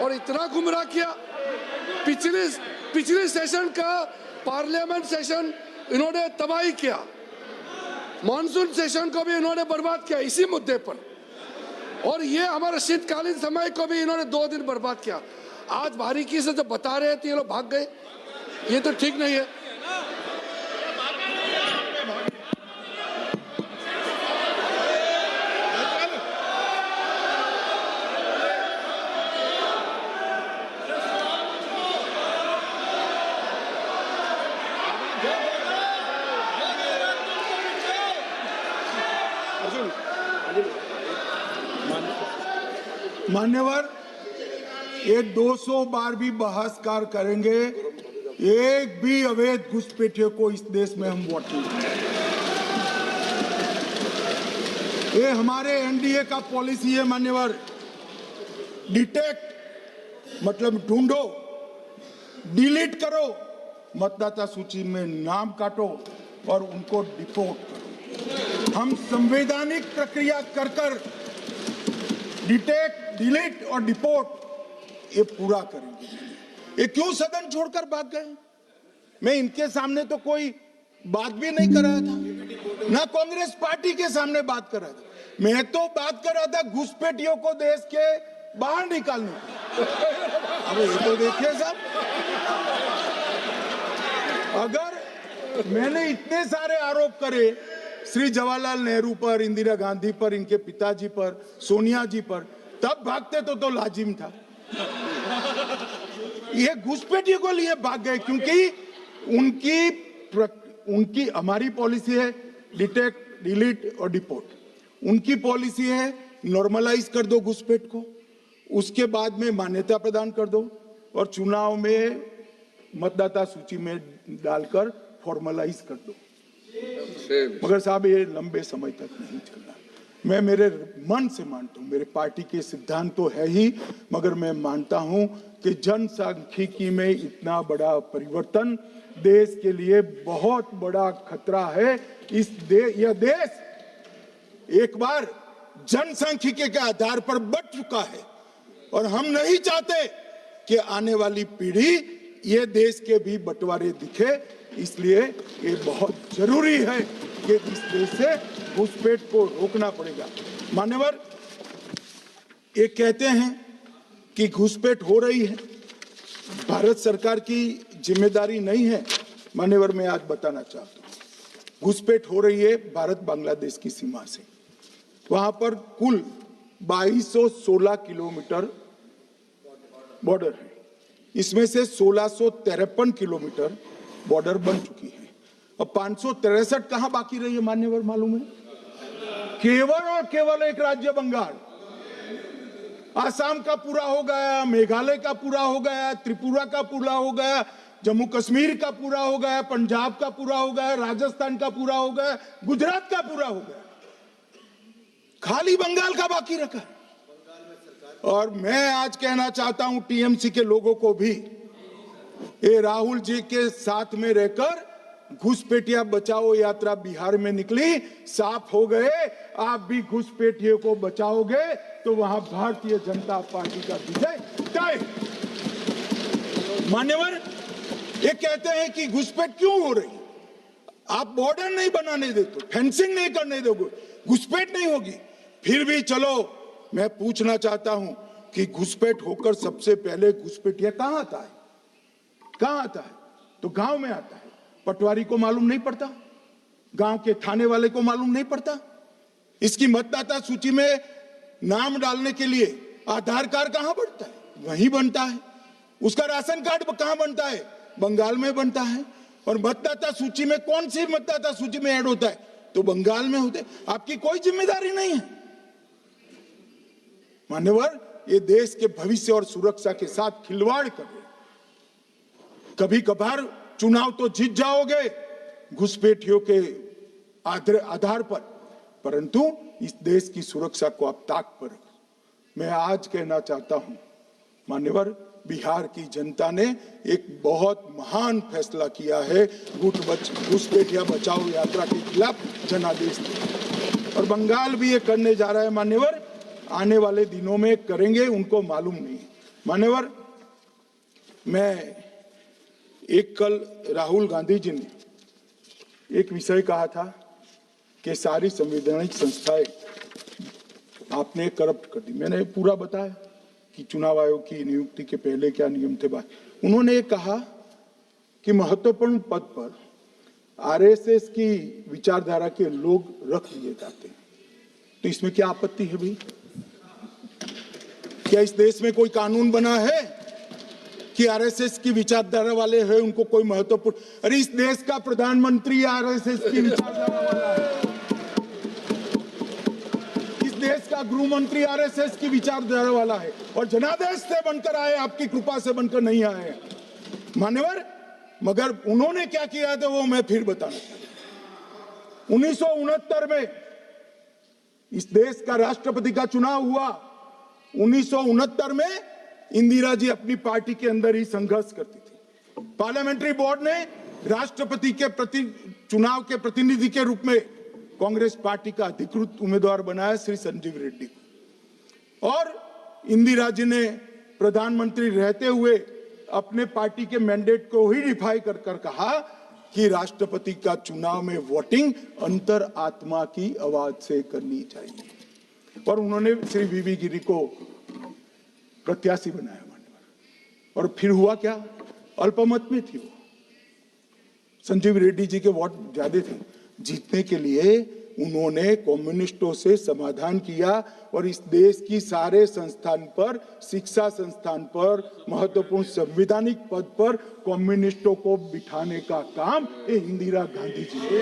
और इतना गुमराह किया। पिछले सेशन का पार्लियामेंट सेशन इन्होंने तबाही किया, मॉनसून सेशन को भी इन्होंने बर्बाद किया इसी मुद्दे पर, और ये हमारे शीतकालीन समय को भी इन्होंने 2 दिन बर्बाद किया। आज बारीकी से जब बता रहे थे ये लोग भाग गए, ये तो ठीक नहीं है। मान्यवर, ये 200 बार भी बहसकार करेंगे, एक भी अवैध घुसपैठियों को इस देश में हम वोट नहीं देंगे। ये हमारे एनडीए का पॉलिसी है मान्यवर। डिटेक्ट मतलब ढूंढो, डिलीट करो, मतदाता सूची में नाम काटो और उनको डिपोर्ट करो। हम संवैधानिक प्रक्रिया कर कर डिटेक्ट, डिलीट और डिपोर्ट ये पूरा करेंगे। ये क्यों सदन छोड़कर भाग गए? मैं इनके सामने तो कोई बात भी नहीं कर रहा था, ना कांग्रेस पार्टी के सामने बात कर रहा था। मैं तो बात कर रहा था घुसपैठियों को देश के बाहर निकालने की। अब ये तो देखिए साहब, अगर मैंने इतने सारे आरोप करे श्री जवाहरलाल नेहरू पर, इंदिरा गांधी पर, इनके पिताजी पर, सोनिया जी पर, तब भागते तो लाजिम था। ये घुसपैठियों को लिए भाग गए क्योंकि उनकी हमारी पॉलिसी है डिटेक्ट, डिलीट और डिपोर्ट। उनकी पॉलिसी है नॉर्मलाइज कर दो घुसपैठ को, उसके बाद में मान्यता प्रदान कर दो और चुनाव में मतदाता सूची में डालकर फॉर्मलाइज कर दो। मगर साहब ये लंबे समय तक नहीं चलना। मैं मेरे मन से मानता हूं, मेरे पार्टी के सिद्धांत तो है ही, मगर मैं मानता हूं कि जनसांख्यिकी में इतना बड़ा परिवर्तन देश के लिए बहुत बड़ा खतरा है। यह देश एक बार जनसांख्यिकी के आधार पर बढ़ चुका है और हम नहीं चाहते कि आने वाली पीढ़ी ये देश के भी बंटवारे दिखे। इसलिए ये बहुत जरूरी है कि इस देश से घुसपैठ को रोकना पड़ेगा। मान्यवर, ये कहते हैं कि घुसपैठ हो रही है, भारत सरकार की जिम्मेदारी नहीं है। मान्यवर, मैं आज बताना चाहता हूं, घुसपैठ हो रही है भारत बांग्लादेश की सीमा से। वहां पर कुल 2216 किलोमीटर बॉर्डर है, इसमें से 1653 किलोमीटर बॉर्डर बन चुकी है। अब 563 कहां बाकी रही है मान्यवर मालूम है? केवल और केवल एक राज्य बंगाल। आसाम का पूरा हो गया, मेघालय का पूरा हो गया, त्रिपुरा का पूरा हो गया, जम्मू कश्मीर का पूरा हो गया, पंजाब का पूरा हो गया, राजस्थान का पूरा हो गया, गुजरात का पूरा हो गया, खाली बंगाल का बाकी रखा। और मैं आज कहना चाहता हूं टीएमसी के लोगों को भी, ये राहुल जी के साथ में रहकर घुसपैठिया बचाओ यात्रा बिहार में निकली, साफ हो गए। आप भी घुसपैठियों को बचाओगे तो वहां भारतीय जनता पार्टी का विजय तय। मान्यवर, ये कहते हैं कि घुसपैठ क्यों हो रही? आप बॉर्डर नहीं बनाने देते, फेंसिंग नहीं करने दोगे, घुसपैठ नहीं होगी। फिर भी चलो, मैं पूछना चाहता हूं कि घुसपैठ होकर सबसे पहले घुसपैठिया कहां आता है? कहां आता है? तो गांव में आता है। पटवारी को मालूम नहीं पड़ता, गांव के थाने वाले को मालूम नहीं पड़ता। इसकी मतदाता सूची में नाम डालने के लिए आधार कार्ड कहां बनता है? वहीं बनता है। उसका राशन कार्ड कहां बनता है? बंगाल में बनता है। और मतदाता सूची में कौन सी मतदाता सूची में ऐड होता है? तो बंगाल में होते। आपकी कोई जिम्मेदारी नहीं है। मान्यवर, ये देश के भविष्य और सुरक्षा के साथ खिलवाड़ कर रहे। कभी कभार चुनाव तो जीत जाओगे घुसपैठियों के आधार पर, परंतु इस देश की सुरक्षा को आप ताक पर रखो। मैं आज कहना चाहता हूं मान्यवर, बिहार की जनता ने एक बहुत महान फैसला किया है घुसपैठिया बचाओ यात्रा के खिलाफ जनादेश दिया। और बंगाल भी ये करने जा रहा है मान्यवर, आने वाले दिनों में करेंगे, उनको मालूम नहीं। मान्यवर, मैं एक कल राहुल गांधी जी ने एक विषय कहा था कि सारी संवैधानिक संस्थाएं आपने करप्ट कर दी। मैंने पूरा बताया कि चुनाव आयोग की नियुक्ति के पहले क्या नियम थे। उन्होंने ये कहा कि महत्वपूर्ण पद पर आरएसएस की विचारधारा के लोग रख लिए जाते हैं। तो इसमें क्या आपत्ति है भाई? क्या इस देश में कोई कानून बना है कि आरएसएस की विचारधारा वाले हैं उनको कोई महत्वपूर्ण? अरे इस देश का प्रधानमंत्री आरएसएस की विचारधारा वाला है। इस देश का गृह मंत्री आरएसएस की विचारधारा वाला है और जनादेश से बनकर आए, आपकी कृपा से बनकर नहीं आए हैं मान्यवर। मगर उन्होंने क्या किया था वो मैं फिर बताना चाहता हूं। 1969 में इस देश का राष्ट्रपति का चुनाव हुआ। 1969 में इंदिरा जी अपनी पार्टी के अंदर ही संघर्ष करती थी। पार्लियामेंट्री बोर्ड ने राष्ट्रपति के चुनाव के प्रतिनिधि के रूप में कांग्रेस पार्टी का अधिकृत उम्मीदवार बनाया श्री संजीव रेड्डी को, और इंदिरा जी ने प्रधानमंत्री रहते हुए अपने पार्टी के मैंडेट को ही डिफाई कर कहा कि राष्ट्रपति का चुनाव में वोटिंग अंतर आत्मा की आवाज से करनी चाहिए, और उन्होंने श्री वीवी गिरी को प्रत्याशी बनाया मान्यवर। और फिर हुआ क्या, अल्पमत में थी वो, संजीव रेड्डी जी के वोट ज्यादा थे। जीतने के लिए उन्होंने कम्युनिस्टों से समाधान किया और इस देश की सारे संस्थान पर, शिक्षा संस्थान पर, महत्वपूर्ण संवैधानिक पद पर कम्युनिस्टों को बिठाने का काम इंदिरा गांधी जी ने,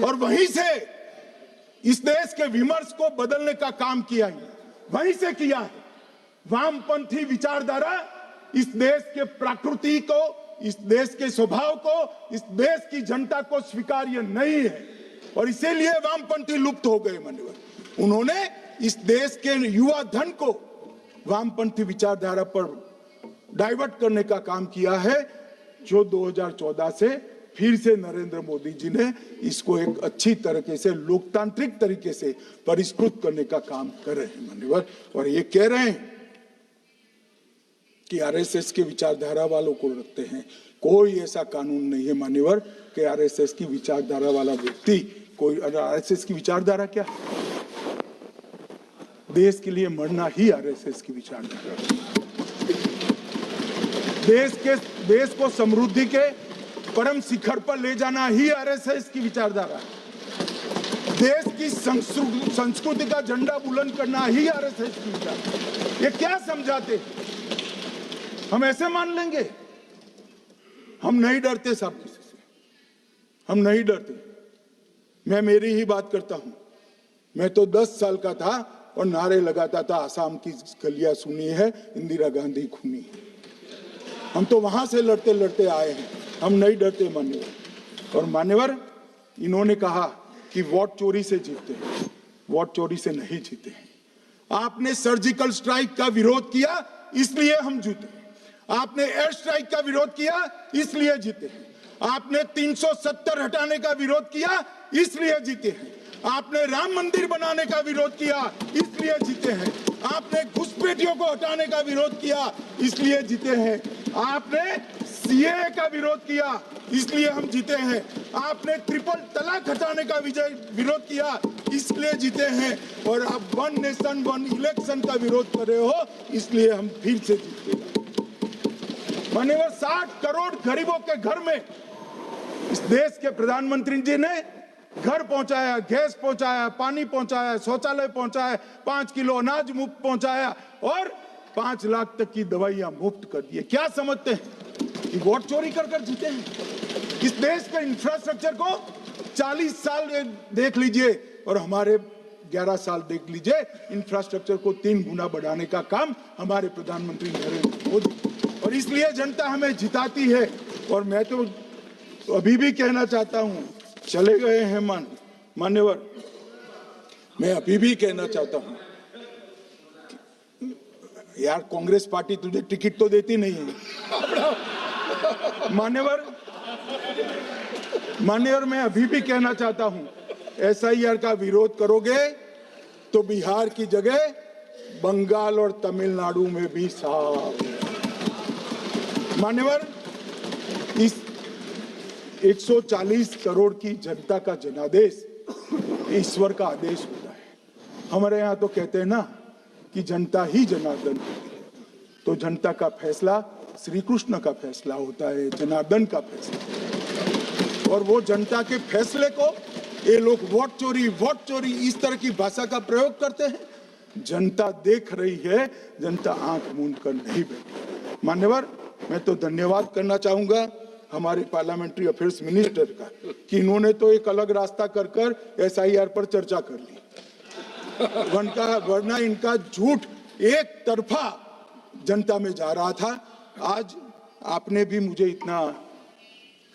और वहीं से इस देश के विमर्श को बदलने का काम किया है, वहीं से किया है। वामपंथी विचारधारा इस देश के प्रकृति को, इस देश के स्वभाव को, इस देश की जनता को स्वीकार्य नहीं है, और इसीलिए वामपंथी लुप्त हो गए मान्यवर। उन्होंने इस देश के युवा धन को वामपंथी विचारधारा पर डाइवर्ट करने का काम किया है, जो 2014 से फिर से नरेंद्र मोदी जी ने इसको एक अच्छी तरीके से, लोकतांत्रिक तरीके से परिष्कृत करने का काम कर रहे हैं मान्यवर। और ये कह रहे हैं कि आरएसएस की विचारधारा वालों को रखते हैं। कोई ऐसा कानून नहीं है मान्यवर कि आरएसएस की विचारधारा वाला व्यक्ति कोई, आरएसएस की विचारधारा क्या है? देश के लिए मरना ही आरएसएस की विचारधारा है। देश को समृद्धि के परम शिखर पर ले जाना ही आरएसएस की विचारधारा है। देश की संस्कृति का झंडा बुलंद करना ही आरएसएस की विचारधारा। ये क्या समझाते हैं? हम ऐसे मान लेंगे? हम नहीं डरते साहब किसी से, हम नहीं डरते। मैं मेरी ही बात करता हूं। मैं तो 10 साल का था और नारे लगाता था, आसाम की गलियां सुनी है, इंदिरा गांधी खूनी है। हम तो वहां से लड़ते लड़ते आए हैं, हम नहीं डरते मान्यवर। और मान्यवर, इन्होंने कहा कि वोट चोरी से जीतते हैं, वोट चोरी से नहीं जीते हैं। आपने सर्जिकल स्ट्राइक का विरोध किया, इसलिए हम जीते। आपने एयर स्ट्राइक का विरोध किया, इसलिए जीते हैं। आपने 370 हटाने का विरोध किया, इसलिए जीते हैं। आपने राम मंदिर बनाने का विरोध किया, इसलिए जीते हैं। आपने घुसपैठियों को हटाने का विरोध किया, इसलिए जीते हैं। आपने सीएए का विरोध किया, इसलिए हम जीते हैं। आपने ट्रिपल तलाक हटाने का विरोध किया, इसलिए जीते हैं। और आप 1 नेशन 1 इलेक्शन का विरोध कर रहे हो, इसलिए हम फिर से जीते हैं मान्यवर। 60 करोड़ गरीबों के घर में इस देश के प्रधानमंत्री जी ने घर पहुंचाया, गैस पहुंचाया, पानी पहुंचाया, शौचालय पहुंचाया, 5 किलो अनाज मुफ्त पहुंचाया और 5 लाख तक की दवाइयां मुफ्त कर दी। क्या समझते हैं कि वोट चोरी कर कर जीते हैं? इस देश के इंफ्रास्ट्रक्चर को 40 साल देख लीजिए और हमारे 11 साल देख लीजिए, इंफ्रास्ट्रक्चर को 3 गुना बढ़ाने का काम हमारे प्रधानमंत्री नरेंद्र मोदी, और इसलिए जनता हमें जिताती है। और मैं तो अभी भी कहना चाहता हूं, चले गए हैं मान्यवर, मैं अभी भी कहना चाहता हूं, यार कांग्रेस पार्टी तुझे टिकट तो देती नहीं है मान्यवर। मैं अभी भी कहना चाहता हूं, एसआईआर का विरोध करोगे तो बिहार की जगह बंगाल और तमिलनाडु में भी साफ मान्यवर। इस 140 करोड़ की जनता का जनादेश ईश्वर का आदेश होता है। हमारे यहाँ तो कहते हैं ना कि जनता ही जनार्दन है, तो जनता का फैसला श्री कृष्ण का फैसला होता है, जनार्दन का फैसला। और वो जनता के फैसले को ये लोग वोट चोरी इस तरह की भाषा का प्रयोग करते हैं। जनता देख रही है, जनता आंख मूंद कर नहीं बैठी मान्यवर। मैं तो धन्यवाद करना चाहूंगा हमारे पार्लियामेंट्री अफेयर्स मिनिस्टर का कि इन्होंने तो एक अलग रास्ता कर SIR पर चर्चा कर ली, वरना इनका झूठ एक तरफा जनता में जा रहा था। आज आपने भी मुझे इतना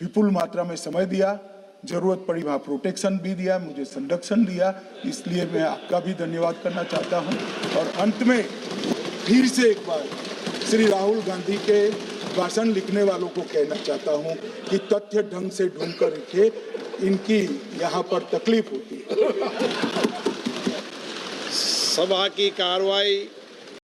विपुल मात्रा में समय दिया, जरूरत पड़ी वहां प्रोटेक्शन भी दिया, मुझे संरक्षण दिया, इसलिए मैं आपका भी धन्यवाद करना चाहता हूं। और अंत में फिर से एक बार श्री राहुल गांधी के भाषण लिखने वालों को कहना चाहता हूं कि तथ्य ढंग से ढूंढ कर लिखे, इनकी यहां पर तकलीफ होती है। सभा की कार्रवाई